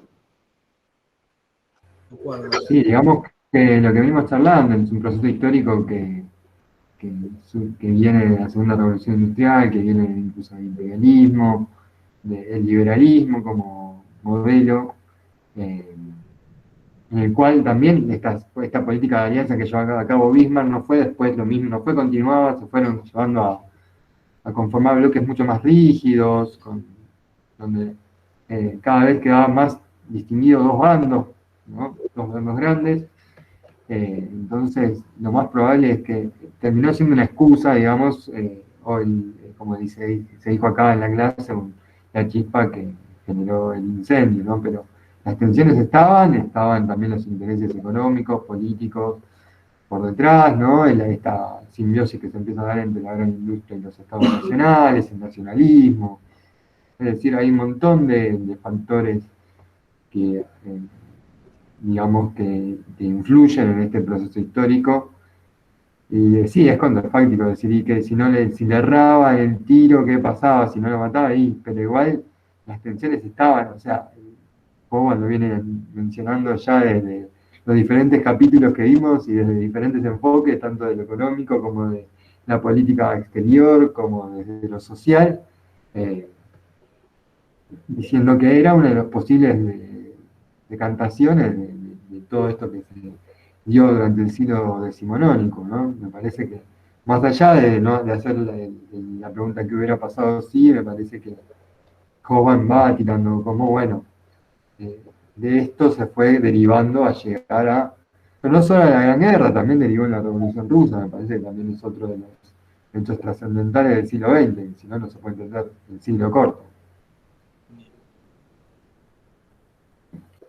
Sí, digamos que lo que venimos charlando es un proceso histórico que viene de la Segunda Revolución Industrial, que viene incluso del imperialismo, del liberalismo como modelo, en el cual también esta política de alianza que llevó a cabo Bismarck no fue después lo mismo, no fue continuada, se fueron llevando a conformar bloques mucho más rígidos, donde cada vez quedaban más distinguidos dos bandos, ¿no? Dos bandos grandes. Entonces, lo más probable es que terminó siendo una excusa, digamos, como se dijo acá en la clase, la chispa que generó el incendio, ¿no? Pero las tensiones estaban también los intereses económicos, políticos por detrás, ¿no? Esta simbiosis que se empieza a dar entre la gran industria y los estados nacionales, el nacionalismo. Es decir, hay un montón de factores que, digamos, que influyen en este proceso histórico. Y sí, es contrafáctico decir que si le erraba el tiro, ¿qué pasaba? Si no lo mataba ahí, pero igual las tensiones estaban, o sea, como lo viene mencionando ya desde los diferentes capítulos que vimos y desde diferentes enfoques, tanto de lo económico como de la política exterior, como desde lo social, diciendo que era una de los posibles decantaciones de todo esto que se dio durante el siglo decimonónico, ¿no? Me parece que, más allá de hacer la pregunta que hubiera pasado, sí, me parece que Hoffman va tirando como, bueno, de esto se fue derivando a llegar a, pero no solo a la Gran Guerra, también derivó en la Revolución Rusa, me parece que también es otro de los hechos trascendentales del siglo XX, que si no, no se puede entender el siglo corto.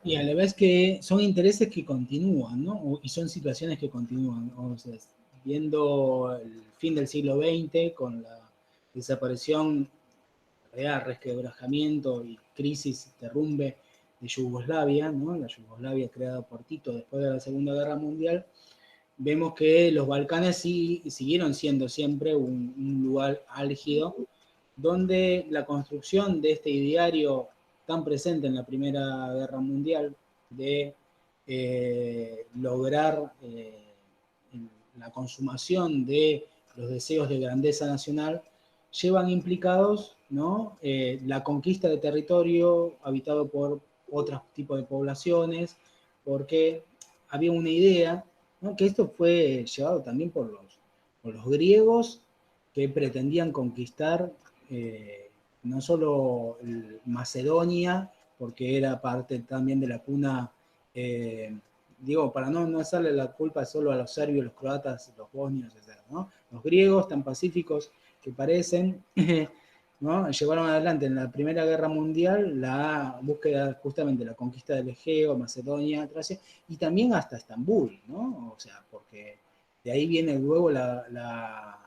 Y a la vez que son intereses que continúan, ¿no? Y son situaciones que continúan. O sea, viendo el fin del siglo XX con la desaparición, real, resquebrajamiento y crisis, derrumbe de Yugoslavia, ¿no? La Yugoslavia creada por Tito después de la Segunda Guerra Mundial, vemos que los Balcanes siguieron siendo siempre un lugar álgido, donde la construcción de este ideario tan presente en la Primera Guerra Mundial de lograr la consumación de los deseos de grandeza nacional, llevan implicados, ¿no? La conquista de territorio habitado por otros tipos de poblaciones, porque había una idea, ¿no? Que esto fue llevado también por los griegos, que pretendían conquistar no solo Macedonia, porque era parte también de la cuna, digo, para no hacerle la culpa solo a los serbios, los croatas, los bosnios, etc., ¿no? Los griegos tan pacíficos que parecen, ¿no? Llevaron adelante en la Primera Guerra Mundial la búsqueda justamente de la conquista del Egeo, Macedonia, Tracia, y también hasta Estambul, ¿no? O sea, porque de ahí viene luego la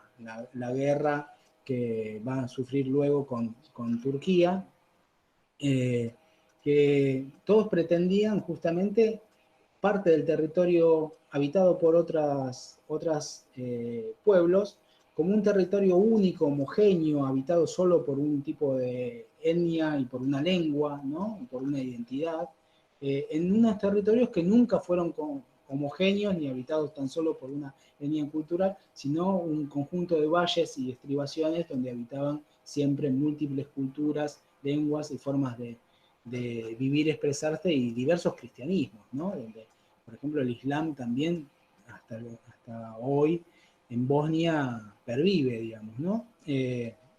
guerra que van a sufrir luego con Turquía, que todos pretendían justamente parte del territorio habitado por otros pueblos, como un territorio único, homogéneo, habitado solo por un tipo de etnia y por una lengua, ¿no? Por una identidad, en unos territorios que nunca fueron homogéneos ni habitados tan solo por una etnia cultural, sino un conjunto de valles y estribaciones donde habitaban siempre múltiples culturas, lenguas y formas de vivir, expresarse, y diversos cristianismos, ¿no? Donde, por ejemplo, el Islam también, hasta hoy, en Bosnia pervive, digamos, ¿no?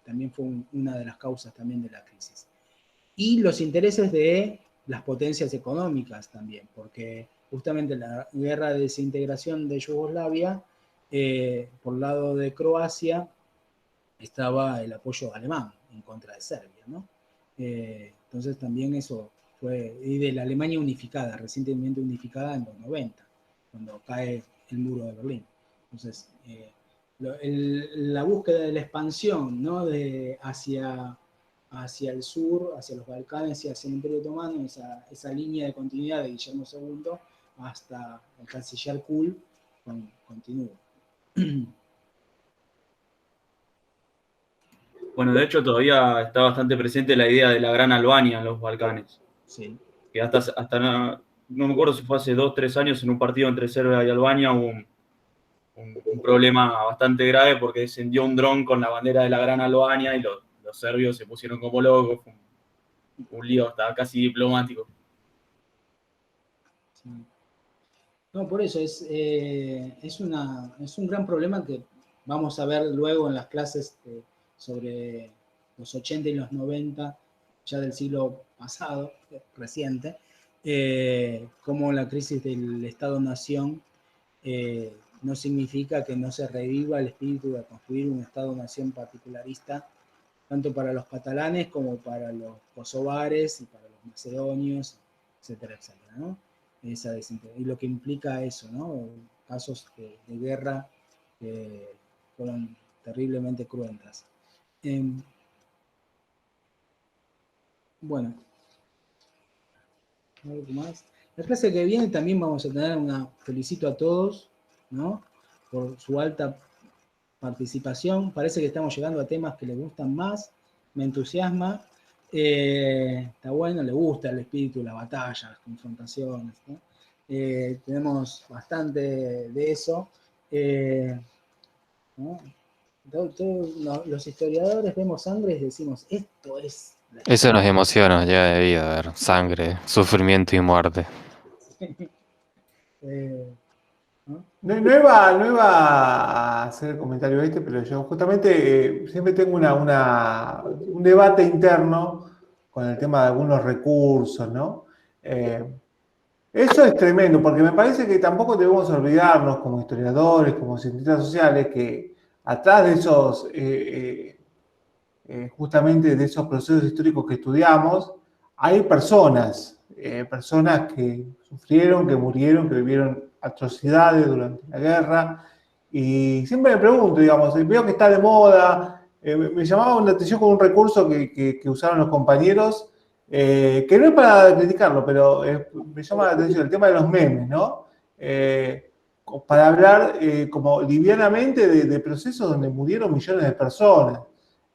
También fue una de las causas también de la crisis. Y los intereses de las potencias económicas también, porque justamente la guerra de desintegración de Yugoslavia, por lado de Croacia, estaba el apoyo alemán en contra de Serbia, ¿no? Entonces también eso fue, y de la Alemania unificada, recientemente unificada en los 90, cuando cae el muro de Berlín. Entonces, la búsqueda de la expansión, ¿no? hacia el sur, hacia los Balcanes y hacia el Imperio Otomano, esa línea de continuidad de Guillermo II hasta el canciller Kuhl, continúa. Bueno, de hecho todavía está bastante presente la idea de la Gran Albania en los Balcanes. Sí. Que hasta no me acuerdo si fue hace 2 o 3 años en un partido entre Serbia y Albania hubo un problema bastante grave porque descendió un dron con la bandera de la Gran Albania y los serbios se pusieron como locos. Fue un lío hasta casi diplomático. Sí. No, por eso es un gran problema que vamos a ver luego en las clases sobre los 80 y los 90, ya del siglo pasado, reciente, como la crisis del Estado-Nación no significa que no se reviva el espíritu de construir un Estado-Nación particularista, tanto para los catalanes como para los kosovares y para los macedonios, etcétera, etcétera, ¿no? Y lo que implica eso, ¿no? Casos de guerra que fueron terriblemente cruentas. Bueno, algo más. La clase que viene también vamos a tener felicito a todos, ¿no? Por su alta participación. Parece que estamos llegando a temas que les gustan más, me entusiasma. Está bueno, le gusta el espíritu de la batalla, las confrontaciones, ¿no? Tenemos bastante de eso. ¿No? Todos los historiadores vemos sangre y decimos, esto es... Eso nos emociona ya de vida, ver sangre, sufrimiento y muerte. ¿no? No iba a hacer el comentario pero yo justamente siempre tengo un debate interno con el tema de algunos recursos, ¿no? Eso es tremendo, porque me parece que tampoco debemos olvidarnos como historiadores, como cientistas sociales, que atrás de esos, justamente de esos procesos históricos que estudiamos, hay personas, personas que sufrieron, que murieron, que vivieron atrocidades durante la guerra, y siempre me pregunto, digamos, veo que está de moda, me llamaba la atención con un recurso que usaron los compañeros, que no es para criticarlo, pero me llama la atención el tema de los memes, ¿no? Para hablar como livianamente de procesos donde murieron millones de personas,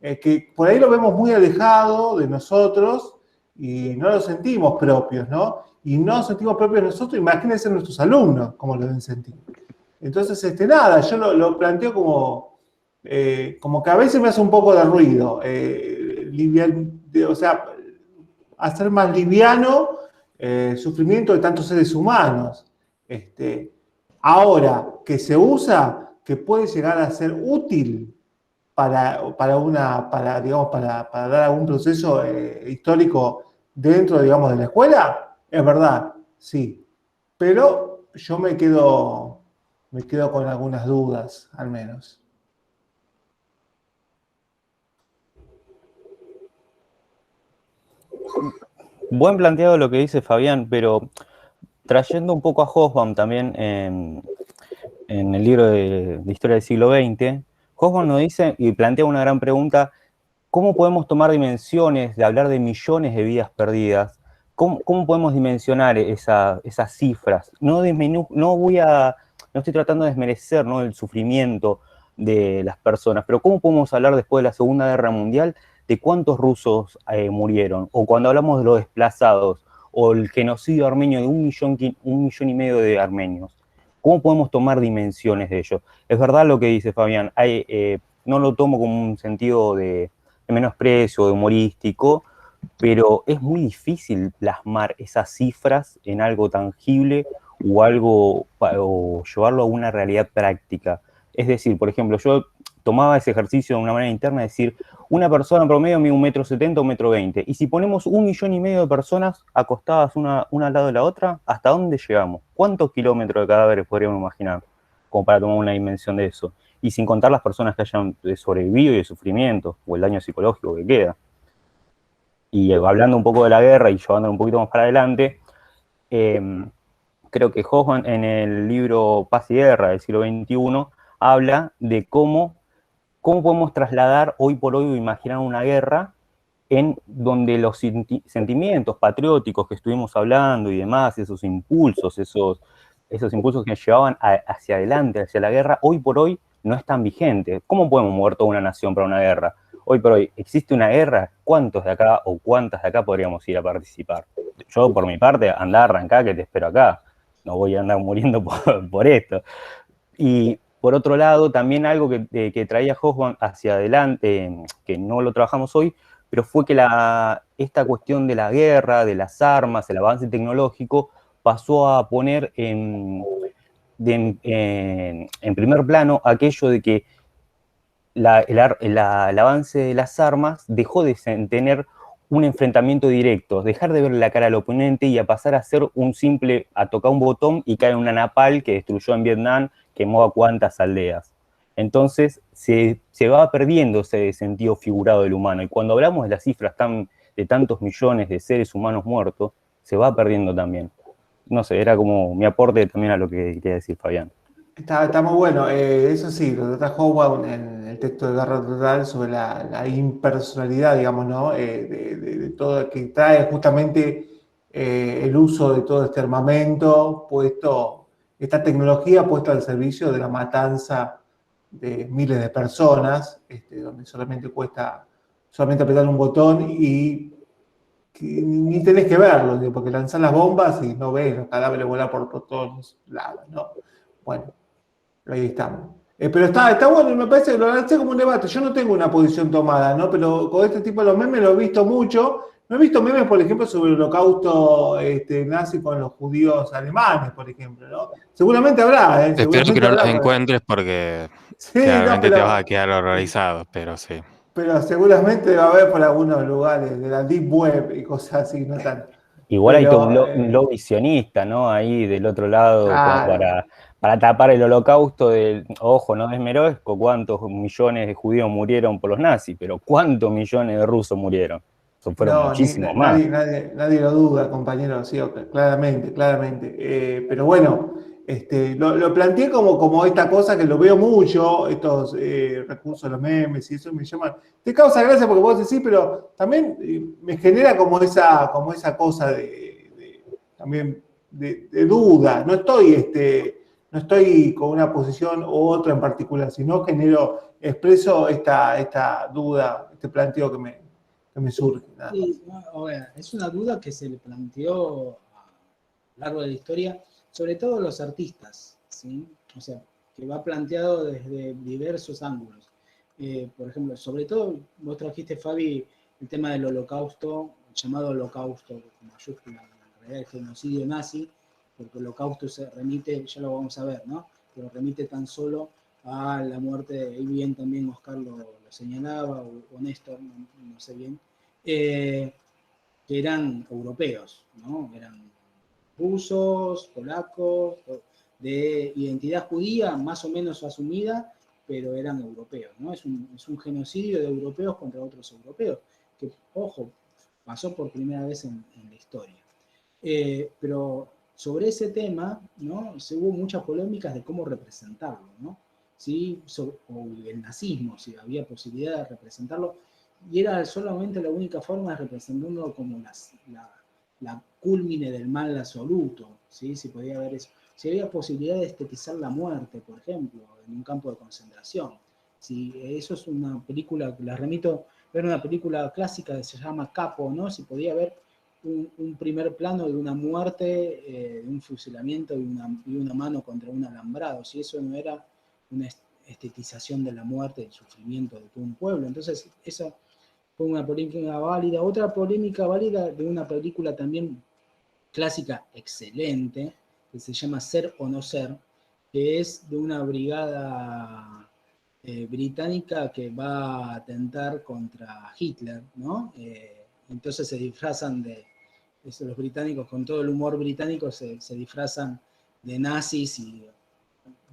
que por ahí lo vemos muy alejado de nosotros y no lo sentimos propios, ¿no? Y no sentimos propios nosotros, imagínense nuestros alumnos cómo lo deben sentir. Entonces, nada, yo lo planteo como que a veces me hace un poco de ruido, o sea, hacer más liviano el sufrimiento de tantos seres humanos. Ahora, que se usa, que puede llegar a ser útil para dar algún proceso histórico dentro, digamos, de la escuela, es verdad, sí. Pero yo me quedo con algunas dudas, al menos. Buen planteado lo que dice Fabián, pero trayendo un poco a Hobsbawm también en el libro de Historia del siglo XX, Hobsbawm nos dice y plantea una gran pregunta: ¿cómo podemos tomar dimensiones de hablar de millones de vidas perdidas? ¿Cómo podemos dimensionar esas cifras? No estoy tratando de desmerecer, ¿no?, el sufrimiento de las personas, pero ¿cómo podemos hablar después de la Segunda Guerra Mundial de cuántos rusos murieron? O cuando hablamos de los desplazados, o el genocidio armenio de 1,5 millones de armenios. ¿Cómo podemos tomar dimensiones de ello? Es verdad lo que dice Fabián, no lo tomo como un sentido de menosprecio, de humorístico, pero es muy difícil plasmar esas cifras en algo tangible o llevarlo a una realidad práctica. Es decir, por ejemplo, yo tomaba ese ejercicio de una manera interna, es decir, una persona en promedio mide 1,70 m, 1,20 m, y si ponemos 1,5 millones de personas acostadas una al lado de la otra, ¿hasta dónde llegamos? ¿Cuántos kilómetros de cadáveres podríamos imaginar como para tomar una dimensión de eso? Y sin contar las personas que hayan sobrevivido y el sufrimiento o el daño psicológico que queda. Y hablando un poco de la guerra y llevándolo un poquito más para adelante, creo que Hobsbawm en el libro Paz y Guerra del siglo XXI habla de cómo podemos trasladar hoy por hoy o imaginar una guerra en donde los sentimientos patrióticos que estuvimos hablando y demás, esos impulsos que nos llevaban hacia adelante, hacia la guerra, hoy por hoy no están vigentes. ¿Cómo podemos mover toda una nación para una guerra? Hoy por hoy, ¿existe una guerra? ¿Cuántos de acá o cuántas de acá podríamos ir a participar? Yo, por mi parte, andá a arrancar, que te espero acá. No voy a andar muriendo por esto. Y por otro lado, también algo que traía Hobsbawm hacia adelante, que no lo trabajamos hoy, pero fue que esta cuestión de la guerra, de las armas, el avance tecnológico, pasó a poner en primer plano aquello de que el avance de las armas dejó de tener un enfrentamiento directo, dejar de ver la cara al oponente y a pasar a ser a tocar un botón y cae una napal que destruyó en Vietnam, quemó a cuantas aldeas. Entonces se va perdiendo ese sentido figurado del humano, y cuando hablamos de las cifras de tantos millones de seres humanos muertos, se va perdiendo también. No sé, era como mi aporte también a lo que quería decir Fabián. Está muy bueno, eso sí, lo trata Hobsbawm en el texto de Guerra Total sobre la impersonalidad, digamos, ¿no? De todo, que trae justamente el uso de todo este armamento esta tecnología puesta al servicio de la matanza de miles de personas, donde solamente apretar un botón y ni tenés que verlo, porque lanzan las bombas y no ves los cadáveres volar por todos lados, ¿no? Bueno, ahí estamos. Pero está bueno, me parece que lo lancé como un debate. Yo no tengo una posición tomada, ¿no? Pero con este tipo de los memes lo he visto mucho. No he visto memes, por ejemplo, sobre el holocausto nazi con los judíos alemanes, por ejemplo, ¿no? Seguramente habrá, ¿eh? Espero que no los encuentres porque claramente te vas a quedar horrorizado, pero sí. Pero seguramente va a haber por algunos lugares de la Deep Web y cosas así, no tan Igual hay todo Pero, un lobby sionista, ¿no? Ahí del otro lado, como claro, para tapar el holocausto del, ojo, no desmerezco cuántos millones de judíos murieron por los nazis, pero cuántos millones de rusos murieron. Eso fueron no, muchísimos más. nadie lo duda, compañero, sí, claramente, claramente. Pero bueno, lo planteé como esta cosa que lo veo mucho, estos recursos, los memes y eso me llaman. Te causa gracia porque vos decís, pero también me genera como esa cosa también de duda. No estoy con una posición u otra en particular, sino expreso esta duda, este planteo que me surge. Nada más. Sí, es una duda que se le planteó a lo largo de la historia, sobre todo a los artistas, ¿sí? O sea, que va planteado desde diversos ángulos. Por ejemplo, sobre todo, vos trajiste, Fabi, el tema del holocausto, llamado holocausto, con mayúscula, en realidad el genocidio nazi, porque el holocausto se remite, ya lo vamos a ver, ¿no? Pero remite tan solo a la muerte, y bien también Oscar lo señalaba, o Néstor, no sé bien, que eran europeos, ¿no? Eran rusos, polacos, de identidad judía más o menos asumida, pero eran europeos, ¿no? Es un genocidio de europeos contra otros europeos, que, ojo, pasó por primera vez en la historia. Pero sobre ese tema, ¿no? Se hubo muchas polémicas de cómo representarlo, ¿no? ¿Sí? O el nazismo, si había posibilidad de representarlo, y era solamente la única forma de representarlo como la culmine del mal absoluto, ¿sí? Si podía haber eso. Si había posibilidad de estetizar la muerte, por ejemplo, en un campo de concentración. Si eso es una película, la remito, era una película clásica que se llama Capo, ¿no? Si podía haber un primer plano de una muerte, de un fusilamiento y una mano contra un alambrado, si eso no era una estetización de la muerte, del sufrimiento de todo un pueblo. Entonces, esa fue una polémica válida. Otra polémica válida de una película también clásica excelente, que se llama Ser o No Ser, que es de una brigada británica que va a atentar contra Hitler, ¿no? Entonces se disfrazan los británicos, con todo el humor británico, se disfrazan de nazis y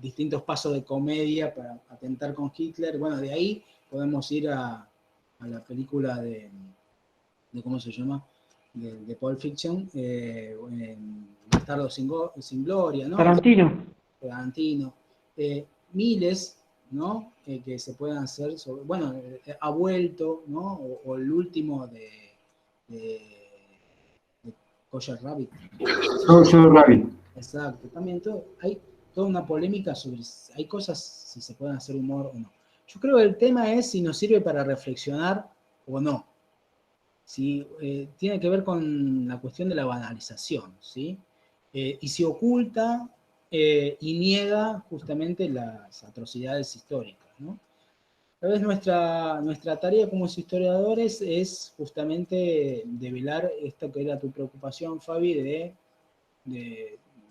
distintos pasos de comedia para atentar con Hitler. Bueno, de ahí podemos ir a la película de ¿cómo se llama? De Pulp Fiction, Bastardo sin Gloria, ¿no? Tarantino. Miles, ¿no? Que se puedan hacer sobre, bueno, Ha Vuelto, ¿no? O el último de Roger Rabbit. Roger Rabbit. Exacto, también hay toda una polémica sobre hay cosas si se pueden hacer humor o no. Yo creo que el tema es si nos sirve para reflexionar o no. ¿Sí? Tiene que ver con la cuestión de la banalización, ¿sí? Y se oculta y niega justamente las atrocidades históricas, ¿no? Tal vez nuestra tarea como historiadores es justamente develar esto que era tu preocupación, Fabi, de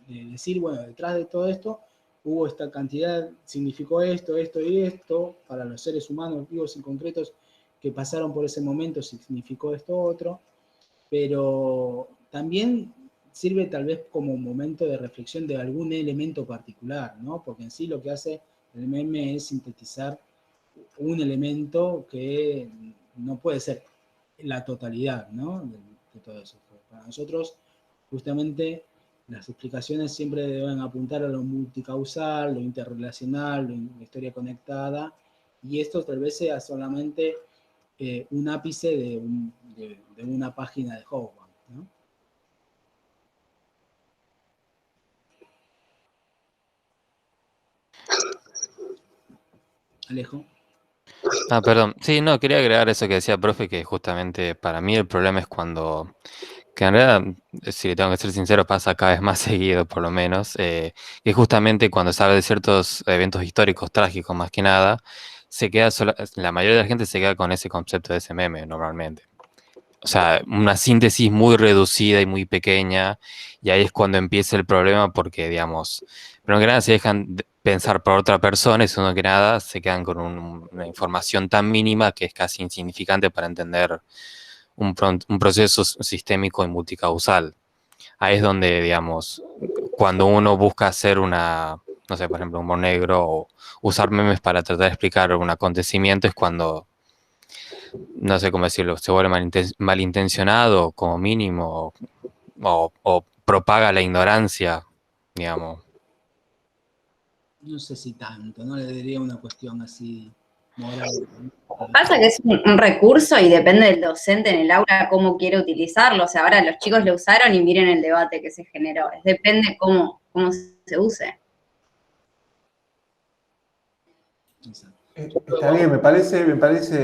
decir, bueno, detrás de todo esto hubo esta cantidad, significó esto, esto y esto, para los seres humanos vivos y concretos que pasaron por ese momento, significó esto otro, pero también sirve tal vez como un momento de reflexión de algún elemento particular, ¿no? Porque en sí lo que hace el meme es sintetizar un elemento que no puede ser la totalidad, ¿no? De todo eso. Para nosotros, justamente, las explicaciones siempre deben apuntar a lo multicausal, lo interrelacional, la historia conectada, y esto tal vez sea solamente un ápice de una página de Hobsbawm, ¿no? Alejo. Ah, perdón. Sí, no, quería agregar eso que decía, profe, que justamente para mí el problema es cuando, que en realidad, si tengo que ser sincero, pasa cada vez más seguido, por lo menos, que justamente cuando se habla de ciertos eventos históricos trágicos, más que nada, la mayoría de la gente se queda con ese concepto de ese meme, normalmente. O sea, una síntesis muy reducida y muy pequeña, y ahí es cuando empieza el problema porque, digamos, primero que nada se dejan pensar por otra persona y segundo que nada se quedan con una información tan mínima que es casi insignificante para entender un proceso sistémico y multicausal. Ahí es donde, digamos, cuando uno busca hacer una, no sé, por ejemplo, humor negro o usar memes para tratar de explicar un acontecimiento, es cuando, no sé cómo decirlo, se vuelve malintencionado como mínimo o propaga la ignorancia, digamos. No sé si tanto, no le diría una cuestión así moral. Pasa que es un recurso y depende del docente en el aula cómo quiere utilizarlo. O sea, ahora los chicos lo usaron y miren el debate que se generó. Depende cómo se use. Está bien, me parece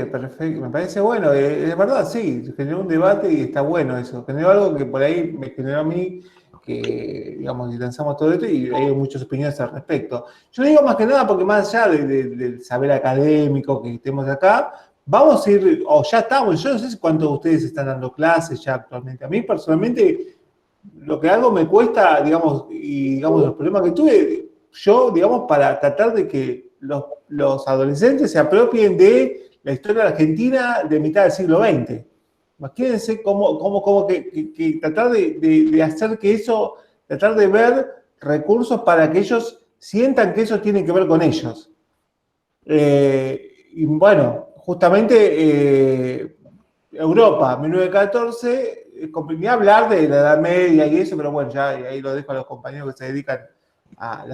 perfecto, me parece bueno, es verdad, sí, generó un debate y está bueno eso, generó algo que por ahí me generó a mí, que digamos, y lanzamos todo esto y hay muchas opiniones al respecto. Yo digo más que nada porque más allá del saber académico que estemos acá, vamos a ir, o ya estamos, yo no sé cuántos de ustedes están dando clases ya actualmente. A mí personalmente, lo que algo me cuesta, digamos, y digamos, los problemas que tuve, yo, digamos, para tratar de que los adolescentes se apropien de la historia de Argentina de mitad del siglo XX. Imagínense cómo que tratar de hacer que eso, tratar de ver recursos para que ellos sientan que eso tiene que ver con ellos. Y bueno, justamente Europa, 1914, ni hablar de la Edad Media y eso, pero bueno, ya ahí lo dejo a los compañeros que se dedican a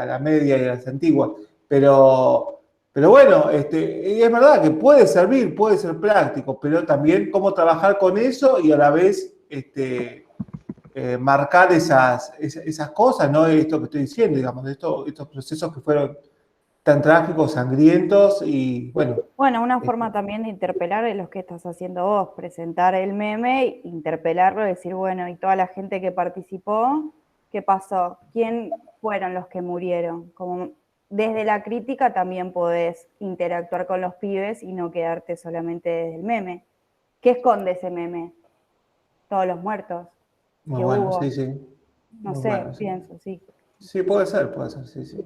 la media y a las antiguas. Pero bueno, y es verdad que puede servir, puede ser práctico, pero también cómo trabajar con eso y a la vez marcar esas cosas, ¿no? Esto que estoy diciendo, digamos, estos procesos que fueron tan trágicos, sangrientos y bueno. Bueno, una forma también de interpelar es lo que estás haciendo vos, presentar el meme, interpelarlo, decir, bueno, y toda la gente que participó, ¿qué pasó? ¿Quién fueron los que murieron? Como desde la crítica también podés interactuar con los pibes y no quedarte solamente desde el meme. ¿Qué esconde ese meme? Todos los muertos. Muy bueno, hubo. Sí. No sé, bueno, pienso, sí. Sí, puede ser, sí.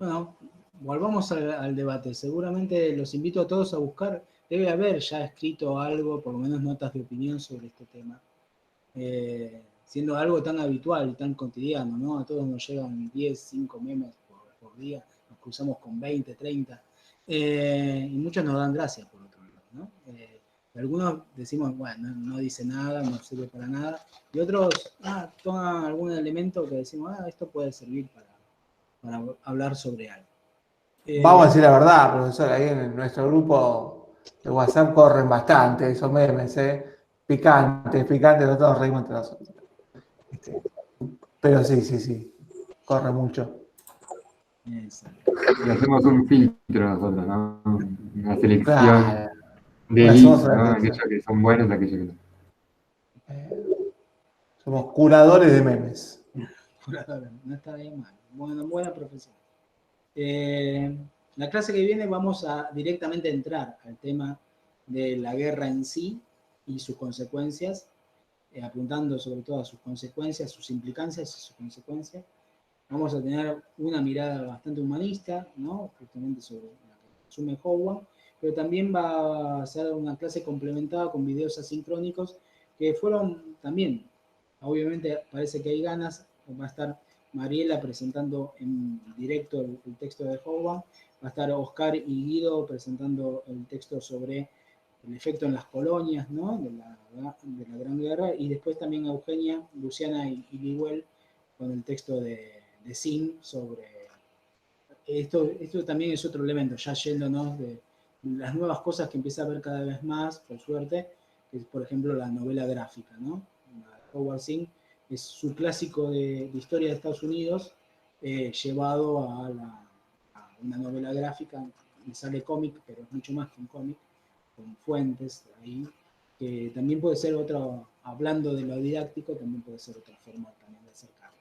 Bueno, volvamos al debate. Seguramente los invito a todos a buscar, debe haber ya escrito algo, por lo menos notas de opinión sobre este tema. Siendo algo tan habitual y tan cotidiano, ¿no? A todos nos llegan 10, 5 memes por día, nos cruzamos con 20, 30, y muchos nos dan gracias por otro lado, ¿no? Algunos decimos, bueno, no dice nada, no sirve para nada, y otros toman algún elemento que decimos, esto puede servir para hablar sobre algo. Vamos a decir la verdad, profesor, ahí en nuestro grupo de WhatsApp corren bastante esos memes, picantes, nosotros reímos entre nosotros. Pero sí, corre mucho. Y hacemos un filtro nosotros, ¿no? Una selección de ellos, ¿no? Aquellos que son buenos, aquellos que no. Somos curadores de memes. No está bien mal. Buena profesión. La clase que viene vamos a directamente entrar al tema de la guerra en sí y sus consecuencias, apuntando sobre todo a sus consecuencias, sus implicancias y sus consecuencias. Vamos a tener una mirada bastante humanista, ¿no? Justamente sobre la que asume Howard, pero también va a ser una clase complementada con videos asincrónicos que fueron también, obviamente parece que hay ganas, va a estar Mariela presentando en directo el texto de Howard, va a estar Oscar y Guido presentando el texto sobre el efecto en las colonias, ¿no? de la Gran Guerra, y después también Eugenia, Luciana y Liguel con el texto de Sin sobre esto también es otro elemento, ya yéndonos de las nuevas cosas que empieza a ver cada vez más, por suerte, que es por ejemplo la novela gráfica, ¿no? Howard Zinn es su clásico de historia de Estados Unidos llevado a una novela gráfica, y sale cómic, pero es mucho más que un cómic, con fuentes ahí, que también puede ser otro, hablando de lo didáctico, también puede ser otra forma también de acercarlo.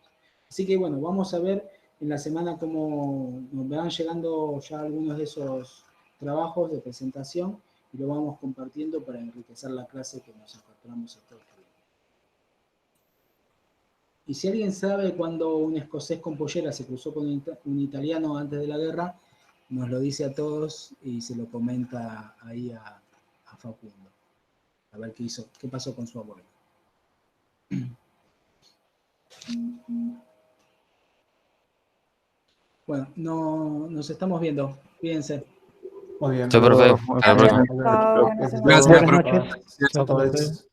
Así que bueno, vamos a ver en la semana cómo nos van llegando ya algunos de esos trabajos de presentación y lo vamos compartiendo para enriquecer la clase que nos encontramos a todos. Y si alguien sabe cuando un escocés con pollera se cruzó con un italiano antes de la guerra, nos lo dice a todos y se lo comenta ahí a Facundo. A ver qué pasó con su abuelo. Bueno, nos estamos viendo. Cuídense. Muy bien. Chao, profe. Hasta la próxima. Chao, buenas semanas. Gracias, Buenas profe. noches. Chao, todos.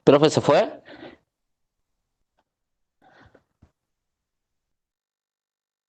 ¿Profe se fue?